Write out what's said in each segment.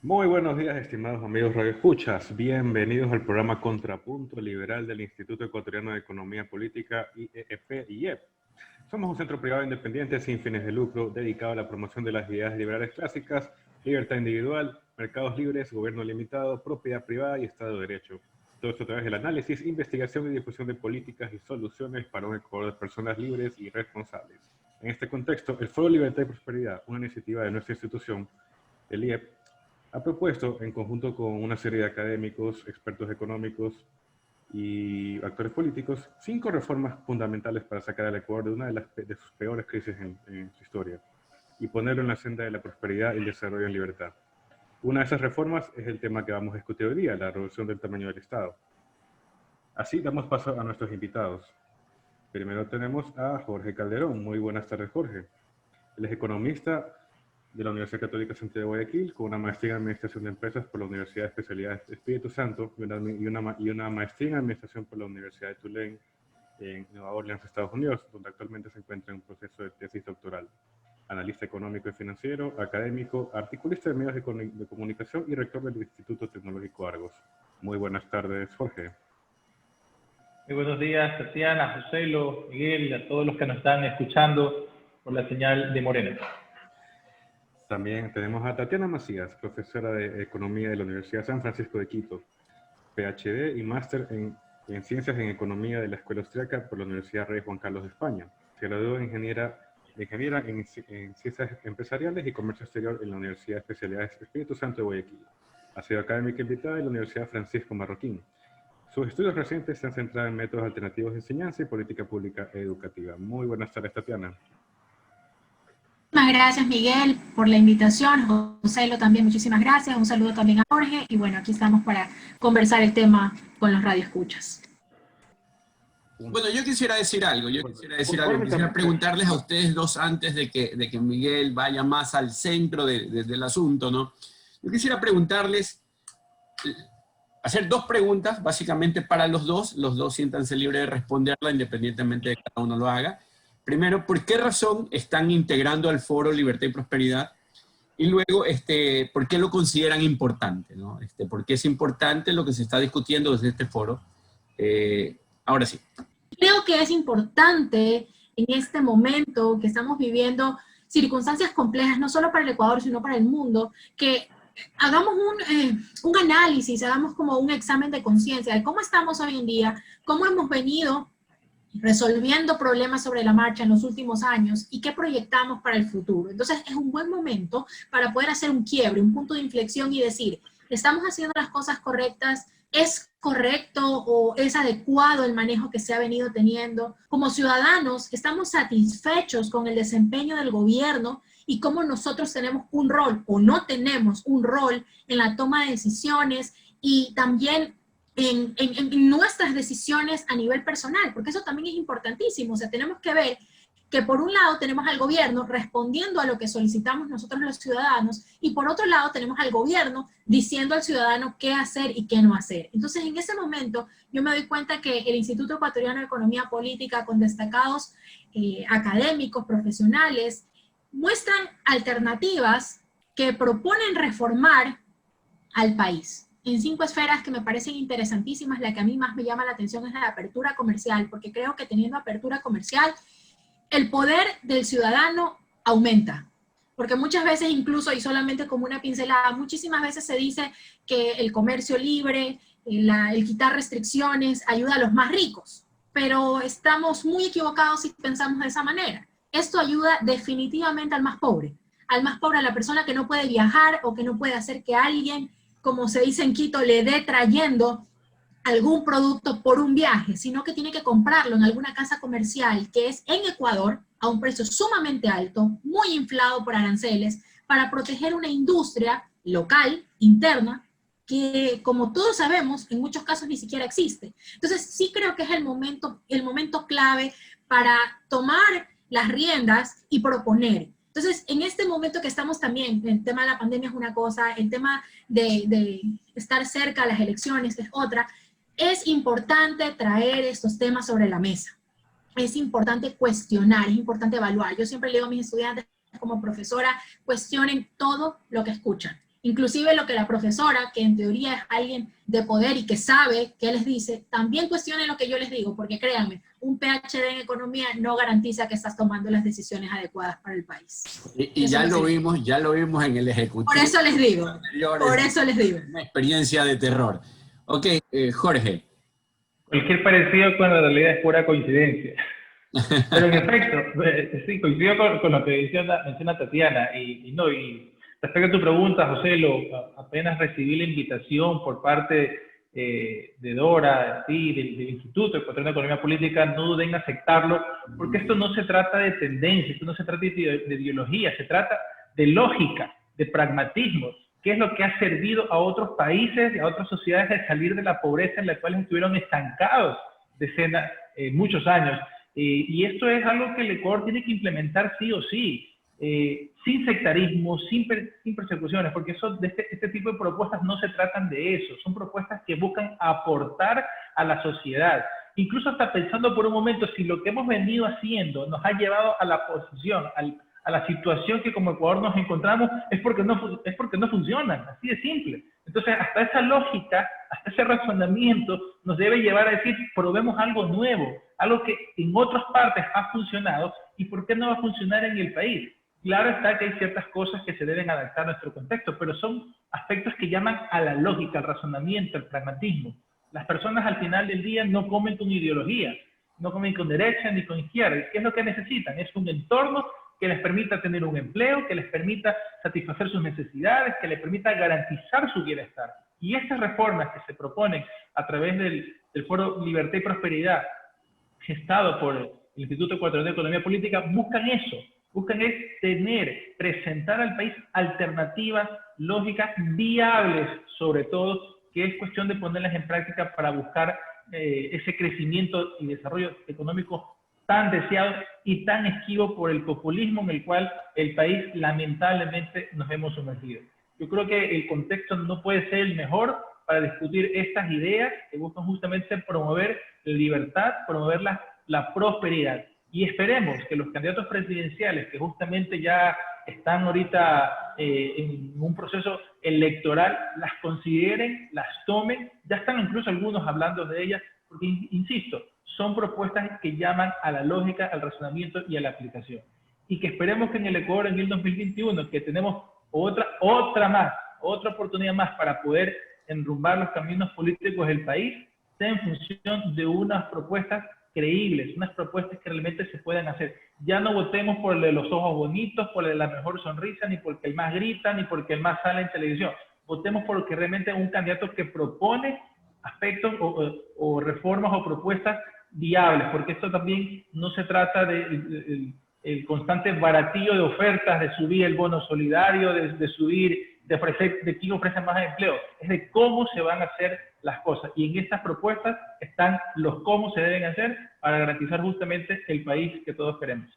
Muy buenos días, estimados amigos radioescuchas. Bienvenidos al programa Contrapunto Liberal del Instituto Ecuatoriano de Economía Política, IEP-IEP. Somos un centro privado independiente sin fines de lucro dedicado a la promoción de las ideas liberales clásicas, libertad individual, mercados libres, gobierno limitado, propiedad privada y Estado de Derecho. Todo esto a través del análisis, investigación y difusión de políticas y soluciones para un Ecuador de personas libres y responsables. En este contexto, el Foro Libertad y Prosperidad, una iniciativa de nuestra institución, el IEP, ha propuesto, en conjunto con una serie de académicos, expertos económicos y actores políticos, 5 reformas fundamentales para sacar al Ecuador de una de sus peores crisis en su historia y ponerlo en la senda de la prosperidad y el desarrollo en libertad. Una de esas reformas es el tema que vamos a discutir hoy día, la reducción del tamaño del Estado. Así damos paso a nuestros invitados. Primero tenemos a Jorge Calderón. Muy buenas tardes, Jorge. Él es economista de la Universidad Católica Santiago de Guayaquil, con una maestría en Administración de Empresas por la Universidad de Especialidades Espíritu Santo y una maestría en Administración por la Universidad de Tulane en Nueva Orleans, Estados Unidos, donde actualmente se encuentra en un proceso de tesis doctoral. Analista económico y financiero, académico, articulista de medios de comunicación y rector del Instituto Tecnológico Argos. Muy buenas tardes, Jorge. Muy buenos días, Tatiana, Joselo, Miguel, a todos los que nos están escuchando por la señal de Morena. También tenemos a Tatiana Macías, profesora de Economía de la Universidad San Francisco de Quito, PhD y máster en Ciencias en Economía de la Escuela Austriaca por la Universidad Rey Juan Carlos de España. Se graduó de ingeniera en Ciencias Empresariales y Comercio Exterior en la Universidad de Especialidades Espíritu Santo de Guayaquil. Ha sido académica invitada en la Universidad Francisco Marroquín. Sus estudios recientes se han centrado en métodos alternativos de enseñanza y política pública educativa. Muy buenas tardes, Tatiana. Muchas gracias, Miguel, por la invitación. Joselo también, muchísimas gracias. Un saludo también a Jorge. Y bueno, aquí estamos para conversar el tema con los radioescuchas. Bueno, yo quisiera decir algo. Quisiera preguntarles a ustedes dos antes de que Miguel vaya más al centro del asunto, ¿no? Yo quisiera preguntarles, hacer dos preguntas, básicamente para los dos siéntanse libres de responderla independientemente de que cada uno lo haga. Primero, ¿por qué razón están integrando al Foro Libertad y Prosperidad? Y luego, ¿por qué lo consideran importante, ¿no? ¿Por qué es importante lo que se está discutiendo desde este foro? Ahora sí. Creo que es importante en este momento que estamos viviendo circunstancias complejas, no solo para el Ecuador, sino para el mundo, que hagamos un análisis, hagamos como un examen de conciencia de cómo estamos hoy en día, cómo hemos venido resolviendo problemas sobre la marcha en los últimos años y qué proyectamos para el futuro. Entonces es un buen momento para poder hacer un quiebre, un punto de inflexión y decir, ¿estamos haciendo las cosas correctas? ¿Es correcto o es adecuado el manejo que se ha venido teniendo? Como ciudadanos, ¿estamos satisfechos con el desempeño del gobierno y cómo nosotros tenemos un rol o no tenemos un rol en la toma de decisiones y también en nuestras decisiones a nivel personal? Porque eso también es importantísimo. O sea, tenemos que ver que por un lado tenemos al gobierno respondiendo a lo que solicitamos nosotros los ciudadanos, y por otro lado tenemos al gobierno diciendo al ciudadano qué hacer y qué no hacer. Entonces, en ese momento, yo me doy cuenta que el Instituto Ecuatoriano de Economía Política, con destacados académicos, profesionales, muestran alternativas que proponen reformar al país en 5 esferas que me parecen interesantísimas. La que a mí más me llama la atención es la apertura comercial, porque creo que teniendo apertura comercial, el poder del ciudadano aumenta. Porque muchas veces, incluso, y solamente como una pincelada, muchísimas veces se dice que el comercio libre, el quitar restricciones, ayuda a los más ricos. Pero estamos muy equivocados si pensamos de esa manera. Esto ayuda definitivamente al más pobre. Al más pobre, a la persona que no puede viajar o que no puede hacer que alguien, como se dice en Quito, le dé trayendo algún producto por un viaje, sino que tiene que comprarlo en alguna casa comercial que es en Ecuador a un precio sumamente alto, muy inflado por aranceles, para proteger una industria local, interna, que, como todos sabemos, en muchos casos ni siquiera existe. Entonces, sí creo que es el momento clave para tomar las riendas y proponer. Entonces, en este momento que estamos también, el tema de la pandemia es una cosa, el tema de estar cerca a las elecciones es otra. Es importante traer estos temas sobre la mesa. Es importante cuestionar, es importante evaluar. Yo siempre le digo a mis estudiantes como profesora, cuestionen todo lo que escuchan. Inclusive lo que la profesora, que en teoría es alguien de poder y que sabe qué les dice, también cuestionen lo que yo les digo, porque créanme, un PhD en economía no garantiza que estás tomando las decisiones adecuadas para el país. Y ya lo vimos en el Ejecutivo. Por eso les digo, Una experiencia de terror. Ok, Jorge. Cualquier parecido con la realidad es pura coincidencia. Pero en efecto, sí, coincido con lo que menciona Tatiana. Y respecto a tu pregunta, José, apenas recibí la invitación por parte de Dora, sí, del Instituto Ecuatoriano de Economía Política, no duden en aceptarlo, porque esto no se trata de tendencia, esto no se trata de ideología, se trata de lógica, de pragmatismo, que es lo que ha servido a otros países y a otras sociedades de salir de la pobreza en la cual estuvieron estancados muchos años. Y esto es algo que el Ecuador tiene que implementar sí o sí, sin sectarismo, sin persecuciones, porque este tipo de propuestas no se tratan de eso, son propuestas que buscan aportar a la sociedad. Incluso hasta pensando por un momento, si lo que hemos venido haciendo nos ha llevado a la posición, a la situación que como Ecuador nos encontramos, es porque no funcionan, así de simple. Entonces, hasta esa lógica, hasta ese razonamiento nos debe llevar a decir, probemos algo nuevo, algo que en otras partes ha funcionado, ¿y por qué no va a funcionar en el país? Claro está que hay ciertas cosas que se deben adaptar a nuestro contexto, pero son aspectos que llaman a la lógica, al razonamiento, al pragmatismo. Las personas al final del día no comen con ideología, no comen con derecha ni con izquierda. ¿Qué es lo que necesitan? Es un entorno que les permita tener un empleo, que les permita satisfacer sus necesidades, que les permita garantizar su bienestar. Y estas reformas que se proponen a través del Foro Libertad y Prosperidad, gestado por el Instituto Ecuatoriano de Economía Política, buscan eso, buscan presentar al país alternativas lógicas, viables sobre todo, que es cuestión de ponerlas en práctica para buscar ese crecimiento y desarrollo económico tan deseado y tan esquivo por el populismo en el cual el país lamentablemente nos hemos sumergido. Yo creo que el contexto no puede ser el mejor para discutir estas ideas que buscan justamente promover la libertad, promover la prosperidad. Y esperemos que los candidatos presidenciales que justamente ya están ahorita en un proceso electoral, las consideren, las tomen, ya están incluso algunos hablando de ellas, porque insisto, son propuestas que llaman a la lógica, al razonamiento y a la aplicación. Y que esperemos que en el Ecuador en el 2021, que tenemos otra oportunidad más para poder enrumbar los caminos políticos del país, sea en función de unas propuestas creíbles, unas propuestas que realmente se puedan hacer. Ya no votemos por el de los ojos bonitos, por el de la mejor sonrisa, ni porque el más grita, ni porque el más sale en televisión. Votemos por lo que realmente es un candidato que propone aspectos o reformas o propuestas viables, porque esto también no se trata de el constante baratillo de ofertas, de subir el bono solidario, de subir, de quién ofrece más empleo, es de cómo se van a hacer las cosas. Y en estas propuestas están los cómo se deben hacer para garantizar justamente el país que todos queremos.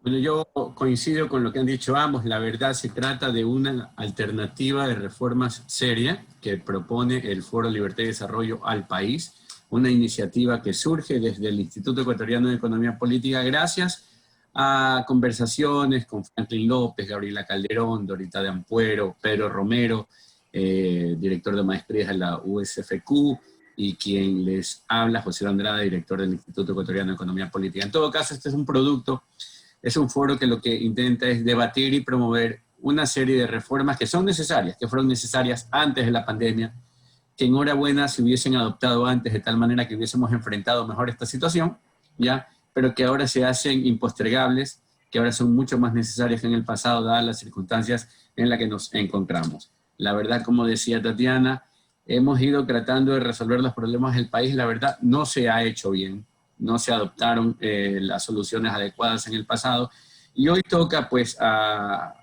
Bueno, yo coincido con lo que han dicho ambos. La verdad, se trata de una alternativa de reformas seria que propone el Foro Libertad y Desarrollo al país, una iniciativa que surge desde el Instituto Ecuatoriano de Economía Política gracias a conversaciones con Franklin López, Gabriela Calderón, Dorita de Ampuero, Pedro Romero, director de maestrías de la USFQ, y quien les habla, José Andrade, director del Instituto Ecuatoriano de Economía Política. En todo caso, este es un producto, es un foro que lo que intenta es debatir y promover una serie de reformas que son necesarias, que fueron necesarias antes de la pandemia, que enhorabuena se hubiesen adoptado antes de tal manera que hubiésemos enfrentado mejor esta situación, ¿ya? Pero que ahora se hacen impostergables, que ahora son mucho más necesarias que en el pasado, dadas las circunstancias en las que nos encontramos. La verdad, como decía Tatiana, hemos ido tratando de resolver los problemas del país, la verdad no se ha hecho bien, no se adoptaron las soluciones adecuadas en el pasado, y hoy toca pues a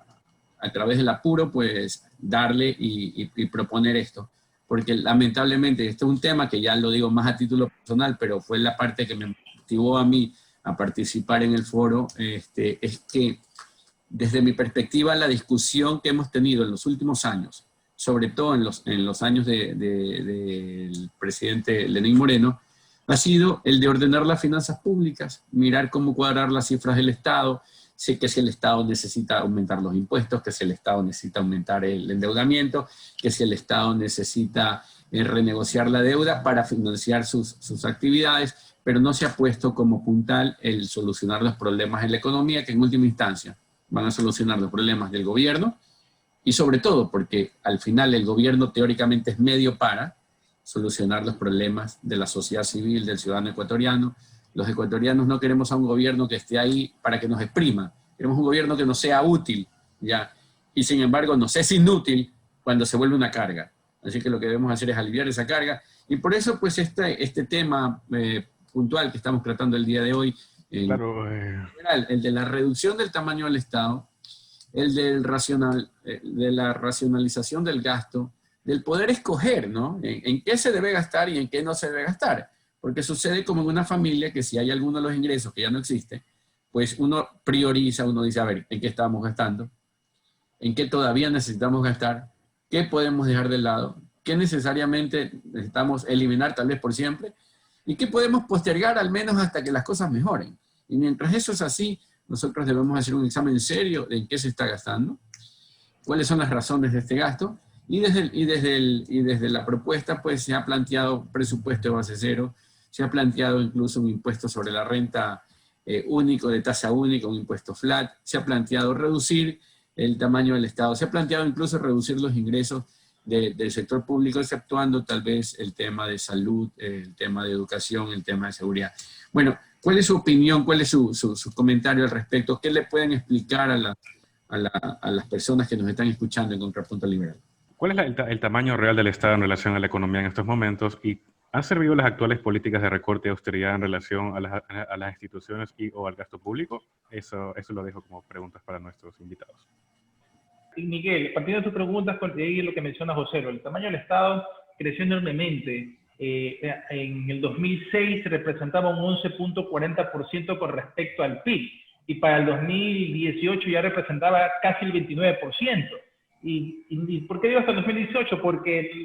través del apuro pues darle y proponer esto, porque lamentablemente este es un tema que ya lo digo más a título personal, pero fue la parte que me motivó a mí a participar en el foro, es que desde mi perspectiva la discusión que hemos tenido en los últimos años, sobre todo en los años del presidente Lenín Moreno, ha sido el de ordenar las finanzas públicas, mirar cómo cuadrar las cifras del Estado, sé que si el Estado necesita aumentar los impuestos, que si el Estado necesita aumentar el endeudamiento, que si el Estado necesita renegociar la deuda para financiar sus actividades, pero no se ha puesto como puntal el solucionar los problemas en la economía, que en última instancia van a solucionar los problemas del gobierno, y sobre todo porque al final el gobierno teóricamente es medio para solucionar los problemas de la sociedad civil, del ciudadano ecuatoriano. Los ecuatorianos no queremos a un gobierno que esté ahí para que nos exprima, queremos un gobierno que nos sea útil, ¿ya? Y sin embargo nos es inútil cuando se vuelve una carga. Así que lo que debemos hacer es aliviar esa carga, y por eso pues este tema puntual que estamos tratando el día de hoy, Claro, el de la reducción del tamaño del Estado, el de la racionalización del gasto, del poder escoger, ¿no? En qué se debe gastar y en qué no se debe gastar. Porque sucede como en una familia que si hay alguno de los ingresos que ya no existe, pues uno prioriza, uno dice, a ver, ¿en qué estamos gastando? ¿En qué todavía necesitamos gastar? ¿Qué podemos dejar de lado? ¿Qué necesariamente necesitamos eliminar tal vez por siempre? ¿Y qué podemos postergar al menos hasta que las cosas mejoren? Y mientras eso es así, nosotros debemos hacer un examen serio de en qué se está gastando, cuáles son las razones de este gasto, y desde la propuesta pues se ha planteado presupuesto de base cero, se ha planteado incluso un impuesto sobre la renta único, de tasa única, un impuesto flat, se ha planteado reducir el tamaño del Estado, se ha planteado incluso reducir los ingresos del sector público, exceptuando tal vez el tema de salud, el tema de educación, el tema de seguridad. Bueno, ¿cuál es su opinión, cuál es su comentario al respecto? ¿Qué le pueden explicar a las personas que nos están escuchando en Contrapunto Liberal? ¿cuál es el tamaño real del Estado en relación a la economía en estos momentos? ¿Y han servido las actuales políticas de recorte y austeridad en relación a las instituciones o al gasto público? Eso lo dejo como preguntas para nuestros invitados. Miguel, partiendo de tus preguntas, con lo que menciona José, el tamaño del Estado creció enormemente. En el 2006 representaba un 11.40% con respecto al PIB, y para el 2018 ya representaba casi el 29%. ¿Y por qué digo hasta el 2018? Porque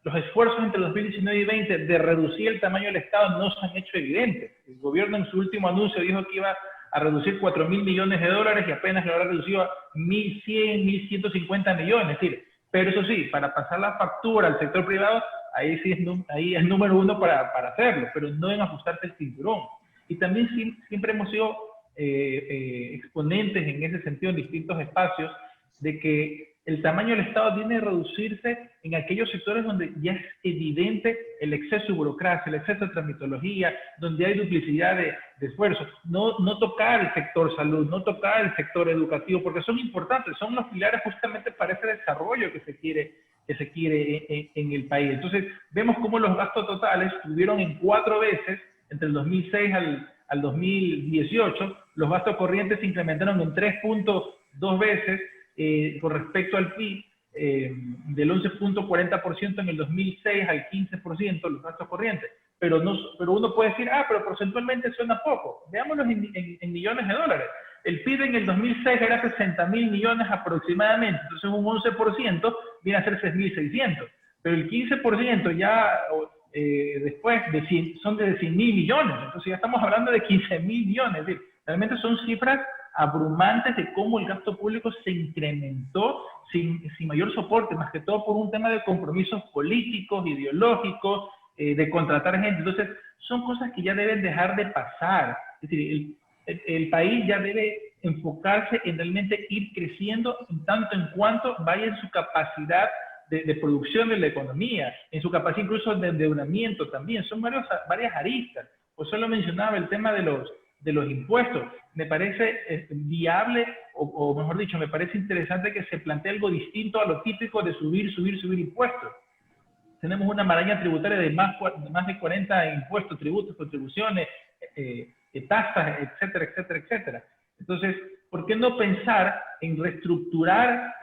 los esfuerzos entre 2019 y 20 de reducir el tamaño del Estado no se han hecho evidentes. El gobierno en su último anuncio dijo que iba a reducir 4.000 millones de dólares y apenas lo habrá reducido a 1.100, 1.150 millones. Es decir, pero eso sí, para pasar la factura al sector privado, ahí sí ahí es número uno para hacerlo, pero no en ajustarse el cinturón. Y también siempre hemos sido exponentes en ese sentido en distintos espacios de que el tamaño del Estado tiene que reducirse en aquellos sectores donde ya es evidente el exceso de burocracia, el exceso de tramitología, donde hay duplicidad de esfuerzos. No tocar el sector salud, no tocar el sector educativo, porque son importantes, son los pilares justamente para ese desarrollo que se quiere en el país. Entonces, vemos cómo los gastos totales subieron en 4 veces, entre el 2006 al 2018, los gastos corrientes se incrementaron en 3.2 veces, con respecto al PIB, del 11.40% en el 2006 al 15% los gastos corrientes. Pero uno puede decir, pero porcentualmente suena poco. Veámoslo en millones de dólares. El PIB en el 2006 era 60.000 millones aproximadamente, entonces un 11% viene a ser 6.600. Pero el 15% ya después son de 100.000 millones, entonces ya estamos hablando de 15.000 millones. Es decir, realmente son cifras abrumantes de cómo el gasto público se incrementó sin mayor soporte, más que todo por un tema de compromisos políticos, ideológicos, de contratar gente. Entonces, son cosas que ya deben dejar de pasar. Es decir, el país ya debe enfocarse en realmente ir creciendo en tanto en cuanto vaya en su capacidad de producción de la economía, en su capacidad incluso de endeudamiento también. Son varias aristas. Pues solo mencionaba el tema de los impuestos. Me parece viable, o mejor dicho, me parece interesante que se plantee algo distinto a lo típico de subir impuestos. Tenemos una maraña tributaria de más de 40 impuestos, tributos, contribuciones, tasas, etcétera, etcétera, etcétera. Entonces, ¿por qué no pensar en reestructurar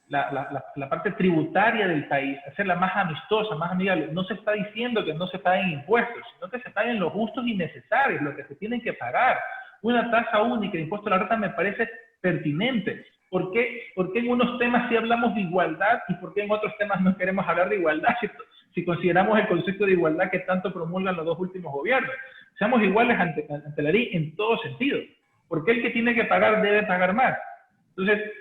la parte tributaria del país, hacerla más amistosa, más amigable? No se está diciendo que no se paguen impuestos, sino que se paguen los justos y necesarios, lo que se tienen que pagar. Una tasa única de impuesto a la renta me parece pertinente. ¿Por qué en unos temas sí hablamos de igualdad y por qué en otros temas no queremos hablar de igualdad si consideramos el concepto de igualdad que tanto promulgan los dos últimos gobiernos? Seamos iguales ante la ley en todo sentido. ¿Por qué el que tiene que pagar debe pagar más? Entonces,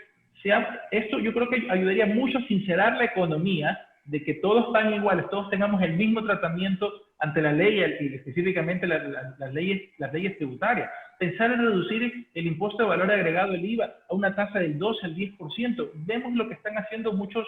esto yo creo que ayudaría mucho a sincerar la economía, de que todos están iguales, todos tengamos el mismo tratamiento ante la ley y específicamente las leyes tributarias. Pensar en reducir el impuesto de valor agregado, el IVA, a una tasa del 12 al 10%. Vemos lo que están haciendo muchos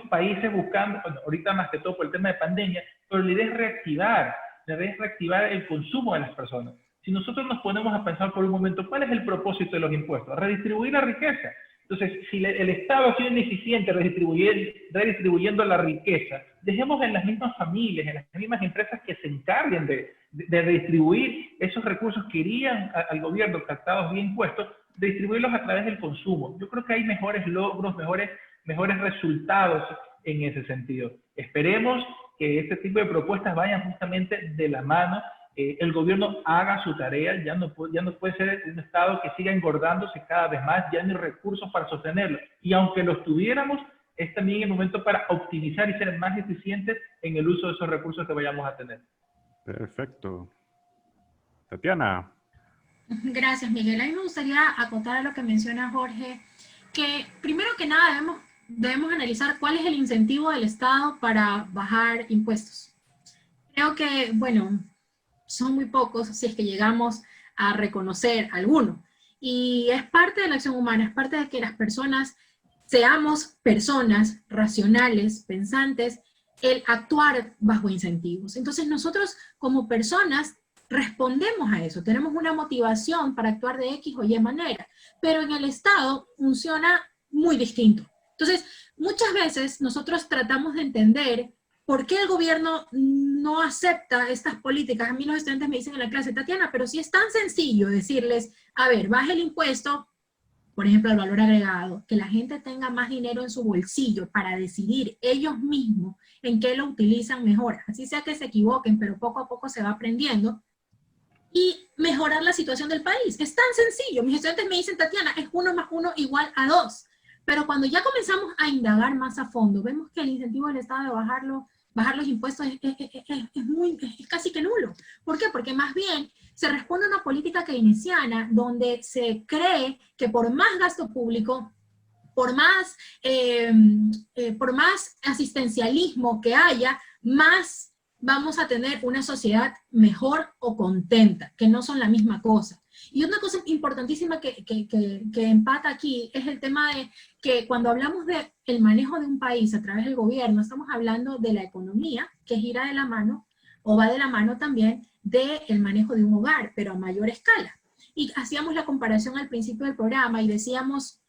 países buscando, bueno, ahorita más que todo por el tema de pandemia, pero la idea es reactivar el consumo de las personas. Si nosotros nos ponemos a pensar por un momento, ¿cuál es el propósito de los impuestos? Redistribuir la riqueza. Entonces, si el Estado ha sido ineficiente redistribuyendo la riqueza, dejemos en las mismas familias, en las mismas empresas que se encarguen de redistribuir esos recursos que irían al gobierno captados vía impuestos, distribuirlos a través del consumo. Yo creo que hay mejores logros, mejores resultados en ese sentido. Esperemos que este tipo de propuestas vayan justamente de la mano. El gobierno haga su tarea, ya no puede ser un Estado que siga engordándose cada vez más, ya no hay recursos para sostenerlo. Y aunque los tuviéramos, es también el momento para optimizar y ser más eficientes en el uso de esos recursos que vayamos a tener. Perfecto. Tatiana. Gracias, Miguel. A mí me gustaría acotar a lo que menciona Jorge, que primero que nada debemos analizar cuál es el incentivo del Estado para bajar impuestos. Creo que, bueno, son muy pocos si es que llegamos a reconocer alguno. Y es parte de la acción humana, es parte de que las personas seamos personas racionales, pensantes, el actuar bajo incentivos. Entonces nosotros como personas respondemos a eso, tenemos una motivación para actuar de X o Y manera, pero en el Estado funciona muy distinto. Entonces, muchas veces nosotros tratamos de entender ¿por qué el gobierno no acepta estas políticas? A mí los estudiantes me dicen en la clase, Tatiana, pero si es tan sencillo decirles, a ver, baje el impuesto, por ejemplo, al valor agregado, que la gente tenga más dinero en su bolsillo para decidir ellos mismos en qué lo utilizan mejor. Así sea que se equivoquen, pero poco a poco se va aprendiendo. Y mejorar la situación del país. Es tan sencillo. Mis estudiantes me dicen, Tatiana, es 1 más 1 igual a 2. Pero cuando ya comenzamos a indagar más a fondo, vemos que el incentivo del Estado de bajar los impuestos es casi que nulo. ¿Por qué? Porque más bien se responde a una política keynesiana donde se cree que por más gasto público, por más asistencialismo que haya, más vamos a tener una sociedad mejor o contenta, que no son la misma cosa. Y una cosa importantísima que empata aquí es el tema de que cuando hablamos del manejo de un país a través del gobierno, estamos hablando de la economía, que gira de la mano, o va de la mano también del manejo de un hogar, pero a mayor escala. Y hacíamos la comparación al principio del programa y decíamos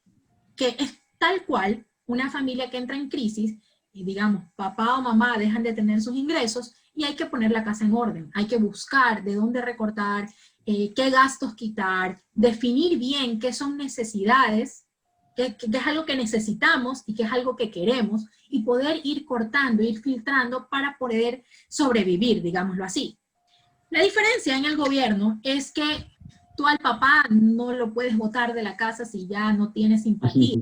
que es tal cual una familia que entra en crisis, y digamos, papá o mamá dejan de tener sus ingresos, y hay que poner la casa en orden, hay que buscar de dónde recortar, qué gastos quitar, definir bien qué son necesidades, qué es algo que necesitamos y qué es algo que queremos, y poder ir cortando, ir filtrando para poder sobrevivir, digámoslo así. La diferencia en el gobierno es que tú al papá no lo puedes botar de la casa si ya no tienes simpatía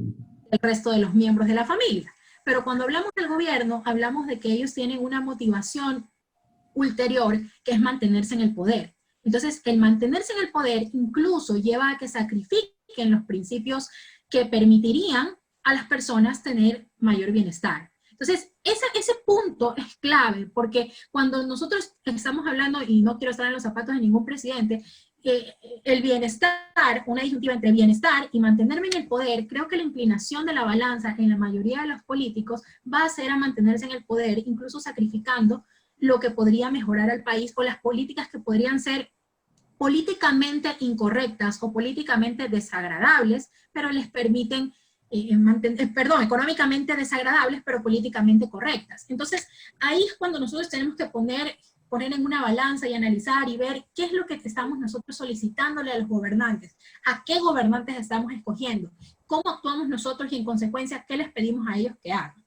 del resto de los miembros de la familia. Pero cuando hablamos del gobierno, hablamos de que ellos tienen una motivación ulterior, que es mantenerse en el poder. Entonces, el mantenerse en el poder incluso lleva a que sacrifiquen los principios que permitirían a las personas tener mayor bienestar. Entonces, ese punto es clave, porque cuando nosotros estamos hablando, y no quiero estar en los zapatos de ningún presidente, el bienestar, una disyuntiva entre bienestar y mantenerme en el poder, creo que la inclinación de la balanza en la mayoría de los políticos va a ser a mantenerse en el poder, incluso sacrificando lo que podría mejorar al país, o las políticas que podrían ser políticamente incorrectas o políticamente desagradables, pero les permiten económicamente desagradables, pero políticamente correctas. Entonces, ahí es cuando nosotros tenemos que poner en una balanza y analizar y ver qué es lo que estamos nosotros solicitándole a los gobernantes, a qué gobernantes estamos escogiendo, cómo actuamos nosotros y en consecuencia qué les pedimos a ellos que hagan.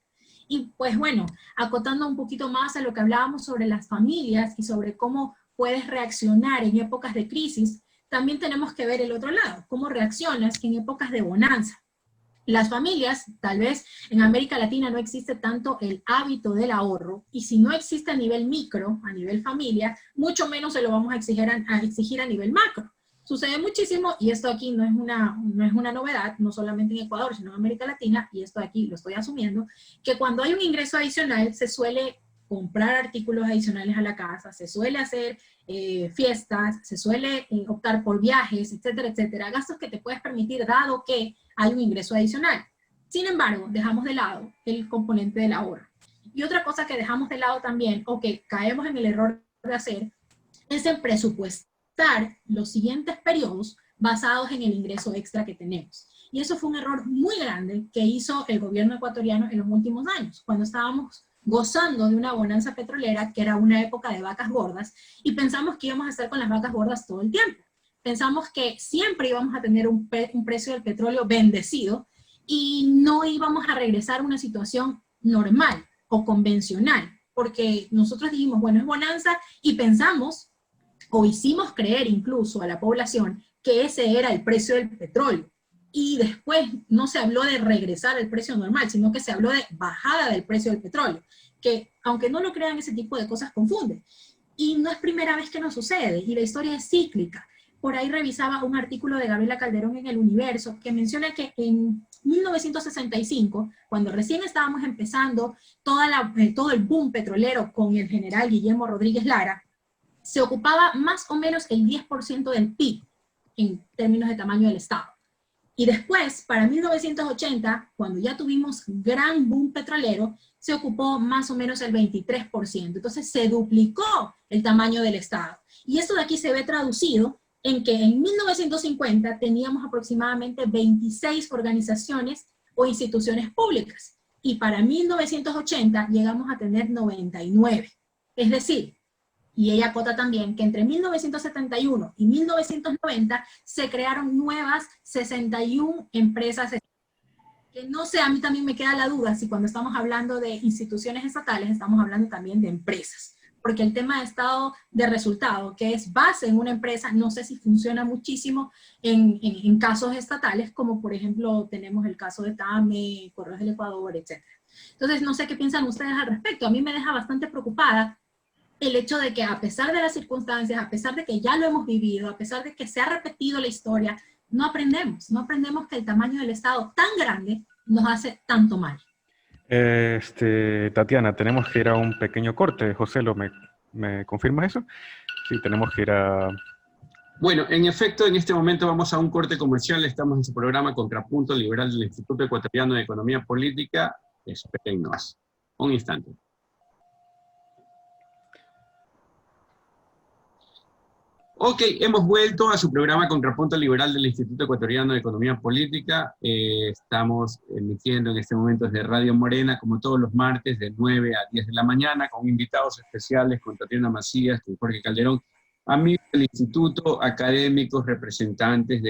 Y pues bueno, acotando un poquito más a lo que hablábamos sobre las familias y sobre cómo puedes reaccionar en épocas de crisis, también tenemos que ver el otro lado, cómo reaccionas en épocas de bonanza. Las familias, tal vez en América Latina no existe tanto el hábito del ahorro, y si no existe a nivel micro, a nivel familia, mucho menos se lo vamos a exigir a nivel macro. Sucede muchísimo, y esto aquí no es una novedad, no solamente en Ecuador, sino en América Latina, y esto aquí lo estoy asumiendo, que cuando hay un ingreso adicional se suele comprar artículos adicionales a la casa, se suele hacer fiestas, se suele optar por viajes, etcétera, etcétera, gastos que te puedes permitir dado que hay un ingreso adicional. Sin embargo, dejamos de lado el componente del ahorro. Y otra cosa que dejamos de lado también, o que caemos en el error de hacer, es en presupuestar los siguientes periodos basados en el ingreso extra que tenemos. Y eso fue un error muy grande que hizo el gobierno ecuatoriano en los últimos años, cuando estábamos gozando de una bonanza petrolera, que era una época de vacas gordas, y pensamos que íbamos a estar con las vacas gordas todo el tiempo. Pensamos que siempre íbamos a tener un precio del petróleo bendecido, y no íbamos a regresar a una situación normal o convencional, porque nosotros dijimos, bueno, es bonanza, y pensamos, o hicimos creer incluso a la población, que ese era el precio del petróleo. Y después no se habló de regresar al precio normal, sino que se habló de bajada del precio del petróleo, que aunque no lo crean, ese tipo de cosas confunden. Y no es primera vez que nos sucede, y la historia es cíclica. Por ahí revisaba un artículo de Gabriela Calderón en El Universo, que menciona que en 1965, cuando recién estábamos empezando todo el boom petrolero con el general Guillermo Rodríguez Lara, se ocupaba más o menos el 10% del PIB en términos de tamaño del Estado. Y después, para 1980, cuando ya tuvimos gran boom petrolero, se ocupó más o menos el 23%. Entonces se duplicó el tamaño del Estado. Y esto de aquí se ve traducido en que en 1950 teníamos aproximadamente 26 organizaciones o instituciones públicas. Y para 1980 llegamos a tener 99. Es decir, y ella acota también que entre 1971 y 1990 se crearon nuevas 61 empresas, que no sé, a mí también me queda la duda si cuando estamos hablando de instituciones estatales estamos hablando también de empresas, porque el tema de estado de resultado, que es base en una empresa, no sé si funciona muchísimo en casos estatales, como por ejemplo tenemos el caso de TAME, Correos del Ecuador, etc. Entonces no sé qué piensan ustedes al respecto. A mí me deja bastante preocupada el hecho de que a pesar de las circunstancias, a pesar de que ya lo hemos vivido, a pesar de que se ha repetido la historia, no aprendemos que el tamaño del Estado tan grande nos hace tanto mal. Tatiana, tenemos que ir a un pequeño corte. José, ¿me confirma eso? Sí, tenemos que ir a... Bueno, en efecto, en este momento vamos a un corte comercial. Estamos en su programa Contrapunto Liberal del Instituto Ecuatoriano de Economía Política. Espérennos. Un instante. Ok, hemos vuelto a su programa Contrapunto Liberal del Instituto Ecuatoriano de Economía Política. Estamos emitiendo en este momento desde Radio Morena, como todos los martes, de 9 a 10 de la mañana, con invitados especiales, con Tatiana Macías, con Jorge Calderón, amigos del instituto, académicos, representantes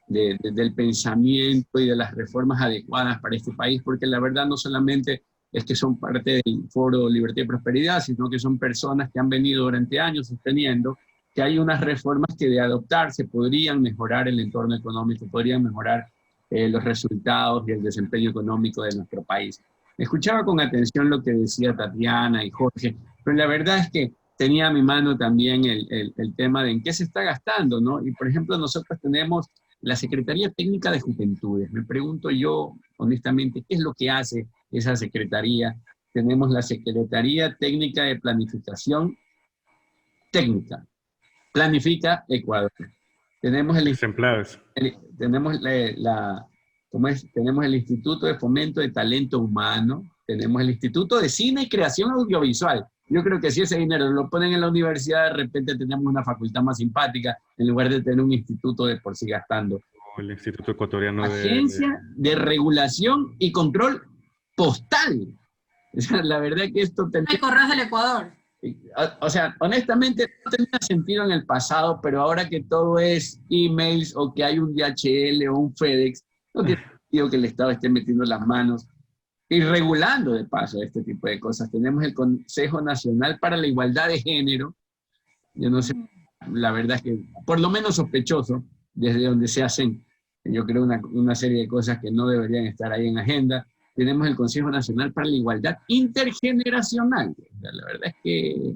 del pensamiento y de las reformas adecuadas para este país, porque la verdad no solamente es que son parte del Foro Libertad y Prosperidad, sino que son personas que han venido durante años sosteniendo que hay unas reformas que de adoptarse podrían mejorar el entorno económico, podrían mejorar los resultados y el desempeño económico de nuestro país. Escuchaba con atención lo que decía Tatiana y Jorge, pero la verdad es que tenía a mi mano también el tema de en qué se está gastando, ¿no? Y por ejemplo, nosotros tenemos la Secretaría Técnica de Juventudes. Me pregunto yo, honestamente, ¿qué es lo que hace esa secretaría? Tenemos la Secretaría Técnica de Planificación Técnica. Planifica Ecuador. Tenemos el tenemos el Instituto de Fomento de Talento Humano, tenemos el Instituto de Cine y Creación Audiovisual. Yo creo que si ese dinero lo ponen en la universidad, de repente tenemos una facultad más simpática, en lugar de tener un instituto de por sí gastando. El Instituto Ecuatoriano Agencia de Regulación y Control Postal. O sea, la verdad que esto... Hay Correos del Ecuador. O sea, honestamente no tenía sentido en el pasado, pero ahora que todo es emails o que hay un DHL o un FedEx, no tiene sentido que el Estado esté metiendo las manos y regulando de paso este tipo de cosas. Tenemos el Consejo Nacional para la Igualdad de Género. Yo no sé, la verdad es que por lo menos sospechoso, desde donde se hacen, yo creo, una serie de cosas que no deberían estar ahí en agenda. Tenemos el Consejo Nacional para la Igualdad Intergeneracional. La verdad es que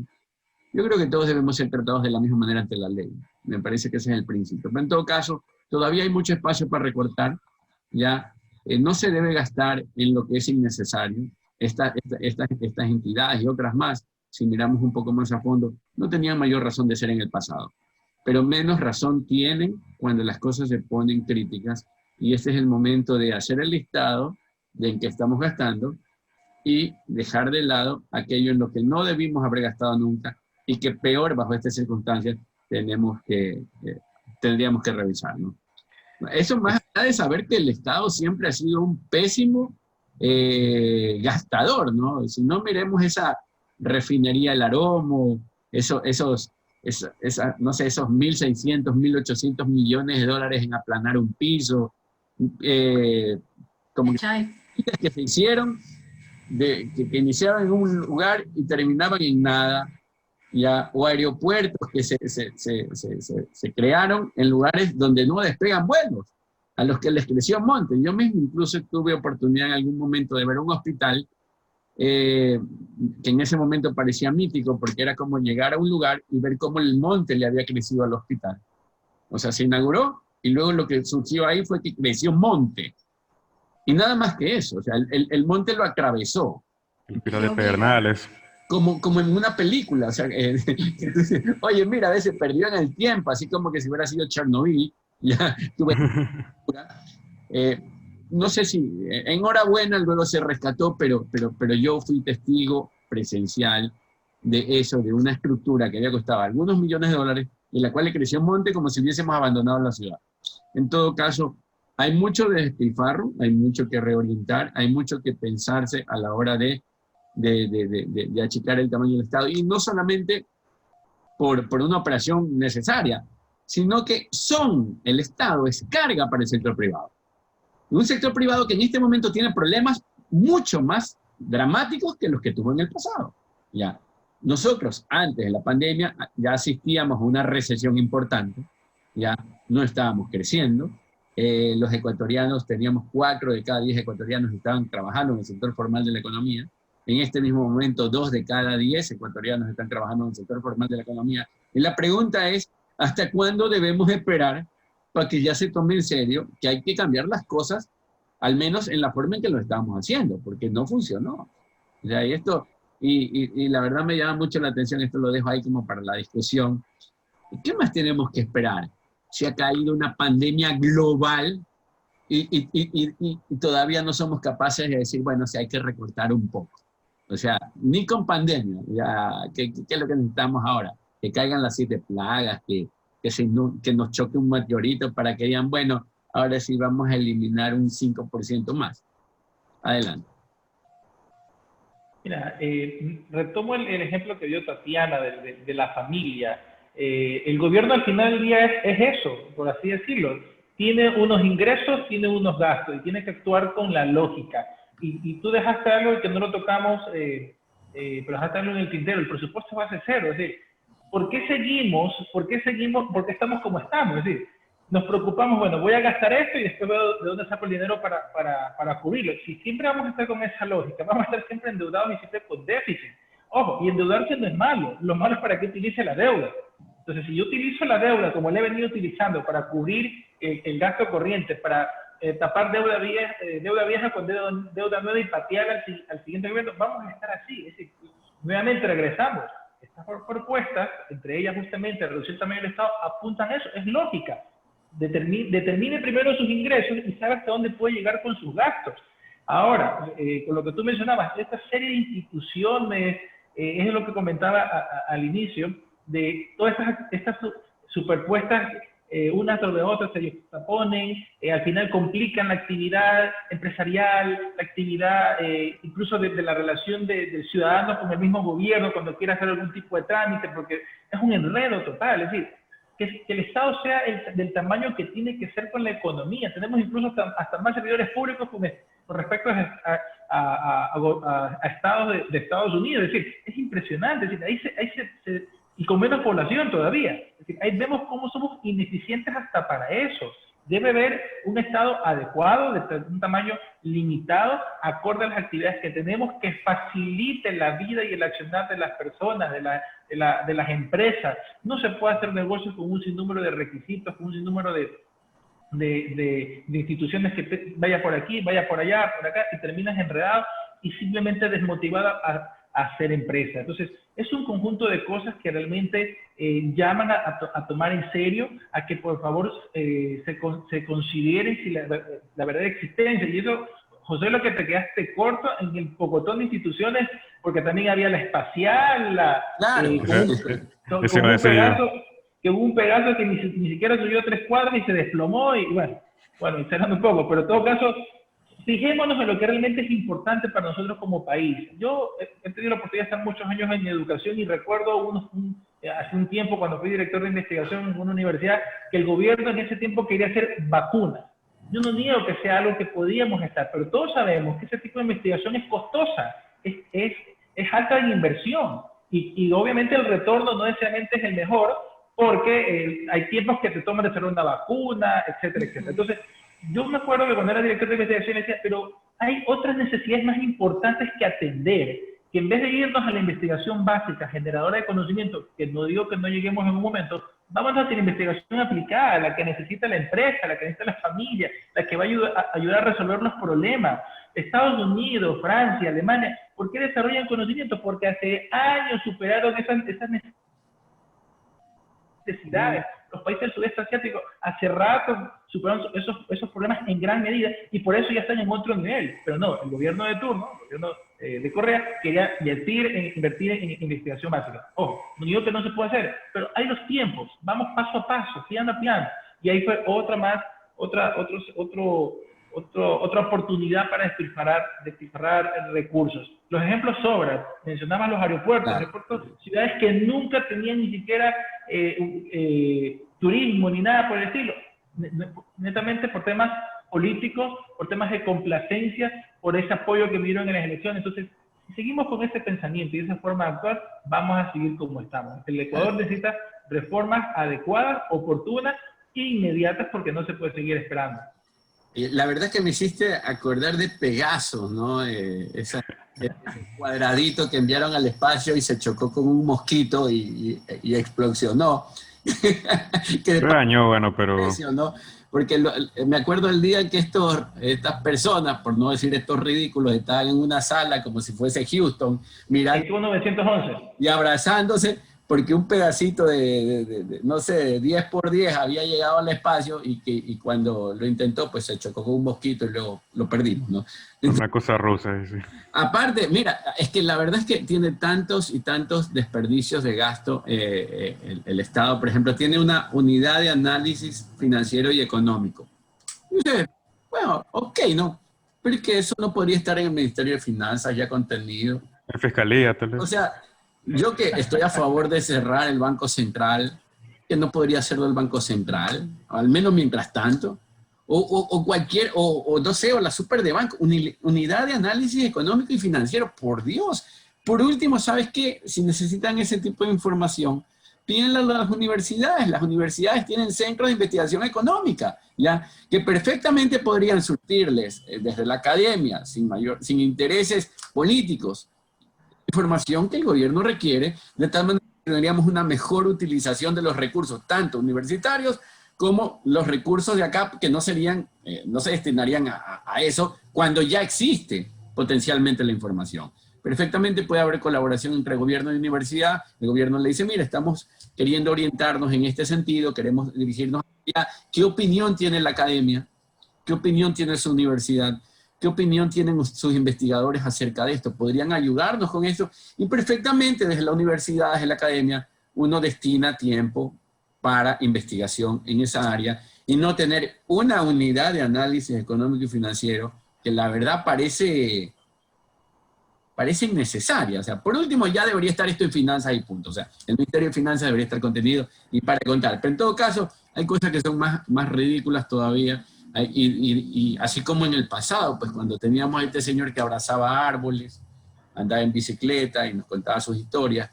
yo creo que todos debemos ser tratados de la misma manera ante la ley. Me parece que ese es el principio. Pero en todo caso, todavía hay mucho espacio para recortar, ¿ya? No se debe gastar en lo que es innecesario. Estas entidades y otras más, si miramos un poco más a fondo, no tenían mayor razón de ser en el pasado. Pero menos razón tienen cuando las cosas se ponen críticas, y este es el momento de hacer el listado de en qué estamos gastando y dejar de lado aquello en lo que no debimos haber gastado nunca y que peor bajo estas circunstancias tendríamos que revisar, ¿no? Eso más allá de saber que el Estado siempre ha sido un pésimo gastador, ¿no? Si no, miremos esa refinería El Aromo, esos 1.600, 1.800 millones de dólares en aplanar un piso, como que se hicieron, que iniciaron en un lugar y terminaban en nada, ¿ya? O aeropuertos que se crearon en lugares donde no despegan vuelos, a los que les creció monte. Yo mismo incluso tuve oportunidad en algún momento de ver un hospital que en ese momento parecía mítico, porque era como llegar a un lugar y ver cómo el monte le había crecido al hospital. O sea, se inauguró y luego lo que surgió ahí fue que creció un monte. Y nada más que eso, o sea, el monte lo atravesó. El Pinar de Pedernales. Como en una película, o sea, oye, mira, a veces perdió en el tiempo, así como que si hubiera sido Chernobyl, ya tuve... no sé si, enhorabuena, luego se rescató, pero yo fui testigo presencial de eso, de una estructura que había costado algunos millones de dólares, y la cual le creció un monte como si hubiésemos abandonado la ciudad. En todo caso, hay mucho de despilfarro, hay mucho que reorientar, hay mucho que pensarse a la hora de achicar el tamaño del Estado, y no solamente por una operación necesaria, sino que el Estado es carga para el sector privado. Un sector privado que en este momento tiene problemas mucho más dramáticos que los que tuvo en el pasado. ¿Ya? Nosotros, antes de la pandemia, ya asistíamos a una recesión importante, ya no estábamos creciendo. Los ecuatorianos, teníamos 4 de cada 10 ecuatorianos que estaban trabajando en el sector formal de la economía. En este mismo momento, 2 de cada 10 ecuatorianos están trabajando en el sector formal de la economía. Y la pregunta es, ¿hasta cuándo debemos esperar para que ya se tome en serio que hay que cambiar las cosas, al menos en la forma en que lo estamos haciendo? Porque no funcionó. O sea, y la verdad me llama mucho la atención, esto lo dejo ahí como para la discusión. ¿Qué más tenemos que esperar? Si ha caído una pandemia global y todavía no somos capaces de decir, bueno, si hay que recortar un poco. O sea, ni con pandemia, ya, ¿qué es lo que necesitamos ahora? Que caigan las 7 plagas, que nos choque un meteorito para que digan, bueno, ahora sí vamos a eliminar un 5% más. Adelante. Mira, retomo el ejemplo que dio Tatiana de la familia. El gobierno al final del día es eso, por así decirlo. Tiene unos ingresos, tiene unos gastos y tiene que actuar con la lógica. Y tú dejaste algo que no lo tocamos, pero dejaste algo en el tintero, el presupuesto base cero. Es decir, ¿por qué seguimos? ¿Por qué estamos como estamos? Es decir, nos preocupamos, bueno, voy a gastar esto y después veo de dónde saco el dinero para cubrirlo. Si siempre vamos a estar con esa lógica, vamos a estar siempre endeudados y siempre con déficit. Ojo, y endeudarse no es malo. Lo malo es para que utilice la deuda. Entonces, si yo utilizo la deuda como la he venido utilizando para cubrir el gasto corriente, para tapar deuda vieja con deuda nueva y patear al siguiente gobierno, vamos a estar así. Es decir, nuevamente regresamos. Estas propuestas, entre ellas justamente reducir el tamaño del Estado, apuntan a eso. Es lógica. Determine primero sus ingresos y sabe hasta dónde puede llegar con sus gastos. Ahora, con lo que tú mencionabas, esta serie de instituciones, es lo que comentaba al inicio, de todas estas superpuestas, unas sobre otras se juxtaponen, al final complican la actividad empresarial, la actividad incluso de la relación del ciudadano con el mismo gobierno cuando quiere hacer algún tipo de trámite, porque es un enredo total. Es decir, que el Estado sea del tamaño que tiene que ser con la economía. Tenemos incluso hasta más servidores públicos con respecto a estados de Estados Unidos. Es decir, es impresionante. Es decir, y con menos población todavía. Es decir, ahí vemos cómo somos ineficientes hasta para eso. Debe haber un Estado adecuado, de un tamaño limitado, acorde a las actividades que tenemos, que facilite la vida y el accionar de las personas, de las empresas. No se puede hacer negocios con un sinnúmero de requisitos, con un sinnúmero de instituciones que vaya por aquí, vaya por allá, por acá, y terminas enredado y simplemente desmotivada a hacer empresa. Entonces, es un conjunto de cosas que realmente llaman a tomar en serio, a que por favor se considere si la verdadera existencia. Y eso, José, lo que te quedaste corto en el pocotón de instituciones, porque también había la espacial, Claro. Que hubo un pedazo que ni siquiera subió 3 cuadras y se desplomó, y bueno, cerrando un poco, pero en todo caso, fijémonos en lo que realmente es importante para nosotros como país. Yo he tenido la oportunidad de estar muchos años en educación y recuerdo hace un tiempo, cuando fui director de investigación en una universidad, que el gobierno en ese tiempo quería hacer vacunas. Yo no niego que sea algo que podíamos estar, pero todos sabemos que ese tipo de investigación es costosa, es alta en inversión, y obviamente el retorno no necesariamente es el mejor, porque hay tiempos que te toman de hacer una vacuna, etcétera, etcétera. Entonces, yo me acuerdo que cuando era director de investigación decía, pero hay otras necesidades más importantes que atender, que en vez de irnos a la investigación básica, generadora de conocimiento, que no digo que no lleguemos en un momento, vamos a hacer investigación aplicada, la que necesita la empresa, la que necesita la familia, la que va a ayudar a resolver los problemas. Estados Unidos, Francia, Alemania, ¿por qué desarrollan conocimiento? Porque hace años superaron esas necesidades. Los países del sudeste asiático hace rato superaron esos problemas en gran medida, y por eso ya están en otro nivel. Pero no, el gobierno de turno, el gobierno de Correa, quería invertir en investigación básica. Ojo, no digo que no se puede hacer, pero hay los tiempos, vamos paso a paso, piano a piano. Y ahí fue otra oportunidad para despilfarrar recursos. Los ejemplos sobran. Mencionaban los aeropuertos, ciudades que nunca tenían ni siquiera turismo ni nada por el estilo, netamente por temas políticos, por temas de complacencia, por ese apoyo que me dieron en las elecciones. Entonces, si seguimos con ese pensamiento y esa forma de actuar, vamos a seguir como estamos. El Ecuador necesita reformas adecuadas, oportunas e inmediatas, porque no se puede seguir esperando. La verdad es que me hiciste acordar de Pegaso, ¿no? Ese cuadradito que enviaron al espacio y se chocó con un mosquito y explosionó. Daño, bueno, pero... ¿no? Porque me acuerdo el día en que estas personas, por no decir estos ridículos, estaban en una sala como si fuese Houston, mirando 911 y abrazándose, porque un pedacito de no sé, 10 por 10 había llegado al espacio, y cuando lo intentó, pues se chocó con un mosquito y luego lo perdimos, ¿no? Entonces, una cosa rusa, sí. Aparte, mira, es que la verdad es que tiene tantos y tantos desperdicios de gasto. El Estado, por ejemplo, tiene una unidad de análisis financiero y económico. Entonces, bueno, ok, ¿no? Pero es que eso no podría estar en el Ministerio de Finanzas ya contenido. En Fiscalía, tal vez. O sea, yo que estoy a favor de cerrar el Banco Central, que no podría hacerlo el Banco Central, al menos mientras tanto, o no sé, o la super de banco, unidad de análisis económico y financiero, por Dios. Por último, ¿sabes qué? Si necesitan ese tipo de información, pídenla a las universidades tienen centros de investigación económica, ¿ya? Que perfectamente podrían surtirles desde la academia, sin intereses políticos, información que el gobierno requiere, de tal manera que tendríamos una mejor utilización de los recursos, tanto universitarios como los recursos de acá, que no se destinarían a eso cuando ya existe potencialmente la información. Perfectamente puede haber colaboración entre gobierno y universidad. El gobierno le dice, mira, estamos queriendo orientarnos en este sentido, queremos dirigirnos allá. ¿Qué opinión tiene la academia? ¿Qué opinión tiene su universidad? ¿Qué opinión tienen sus investigadores acerca de esto? ¿Podrían ayudarnos con esto? Y perfectamente desde la universidad, desde la academia, uno destina tiempo para investigación en esa área y no tener una unidad de análisis económico y financiero que la verdad parece innecesaria. O sea, por último ya debería estar esto en finanzas y punto. O sea, el Ministerio de Finanzas debería estar contenido y para contar. Pero en todo caso, hay cosas que son más ridículas todavía. Y así como en el pasado, pues cuando teníamos a este señor que abrazaba árboles, andaba en bicicleta y nos contaba sus historias.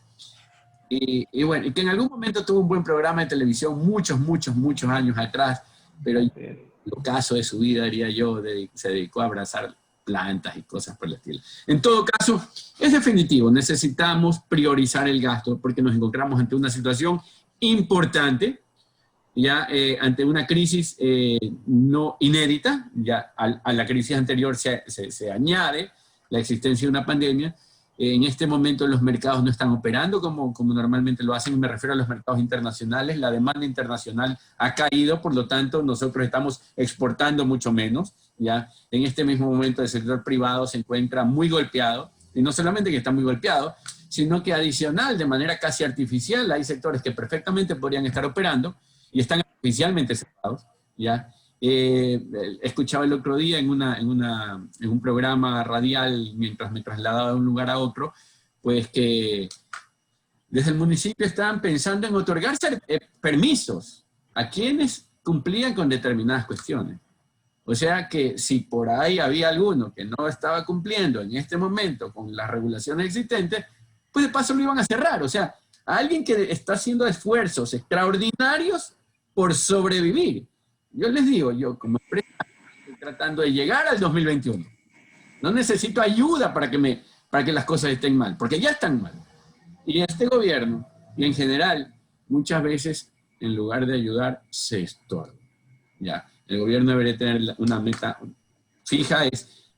Y bueno, y que en algún momento tuvo un buen programa de televisión muchos años atrás, pero ocaso de su vida, diría yo, se dedicó a abrazar plantas y cosas por el estilo. En todo caso, es definitivo, necesitamos priorizar el gasto porque nos encontramos ante una situación importante, ya ante una crisis no inédita, ya a la crisis anterior se añade la existencia de una pandemia. En este momento los mercados no están operando como normalmente lo hacen, me refiero a los mercados internacionales, la demanda internacional ha caído, por lo tanto nosotros estamos exportando mucho menos, ¿ya? En este mismo momento el sector privado se encuentra muy golpeado, y no solamente que está muy golpeado, sino que adicional, de manera casi artificial, hay sectores que perfectamente podrían estar operando y están artificialmente cerrados, ¿ya? Escuchaba el otro día en un programa radial, mientras me trasladaba de un lugar a otro, pues que desde el municipio estaban pensando en otorgarse permisos a quienes cumplían con determinadas cuestiones. O sea que si por ahí había alguno que no estaba cumpliendo en este momento con las regulaciones existentes, pues de paso lo iban a cerrar. O sea, a alguien que está haciendo esfuerzos extraordinarios por sobrevivir. Yo les digo, yo como empresa estoy tratando de llegar al 2021. No necesito ayuda para que las cosas estén mal, porque ya están mal. Y este gobierno, y en general, muchas veces, en lugar de ayudar, se estorba. Ya, el gobierno debería tener una meta fija, es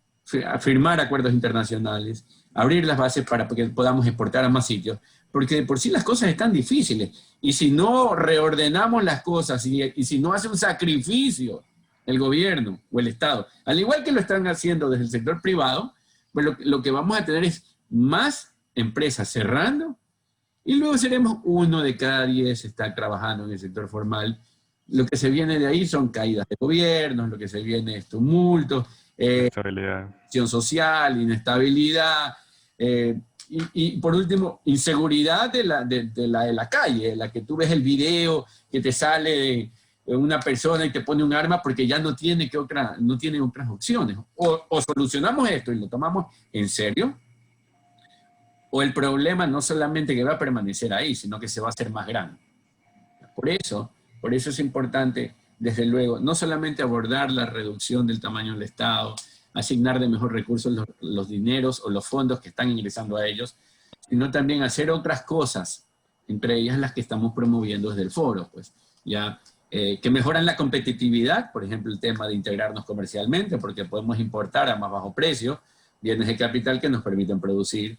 firmar acuerdos internacionales, abrir las bases para que podamos exportar a más sitios, porque de por sí las cosas están difíciles, y si no reordenamos las cosas, y si no hace un sacrificio el gobierno o el Estado, al igual que lo están haciendo desde el sector privado, pues lo que vamos a tener es más empresas cerrando, y luego seremos 1 de cada 10 está trabajando en el sector formal. Lo que se viene de ahí son caídas de gobiernos, lo que se viene es tumultos, tensión social, inestabilidad, y por último, inseguridad de la calle, la que tú ves el video que te sale de una persona y te pone un arma porque ya no tiene otras opciones. O solucionamos esto y lo tomamos en serio, o el problema no solamente que va a permanecer ahí, sino que se va a hacer más grande. Por eso es importante, desde luego, no solamente abordar la reducción del tamaño del Estado, asignar de mejor recursos los dineros o los fondos que están ingresando a ellos, sino también hacer otras cosas, entre ellas las que estamos promoviendo desde el foro, pues, ya, que mejoran la competitividad, por ejemplo, el tema de integrarnos comercialmente, porque podemos importar a más bajo precio bienes de capital que nos permiten producir,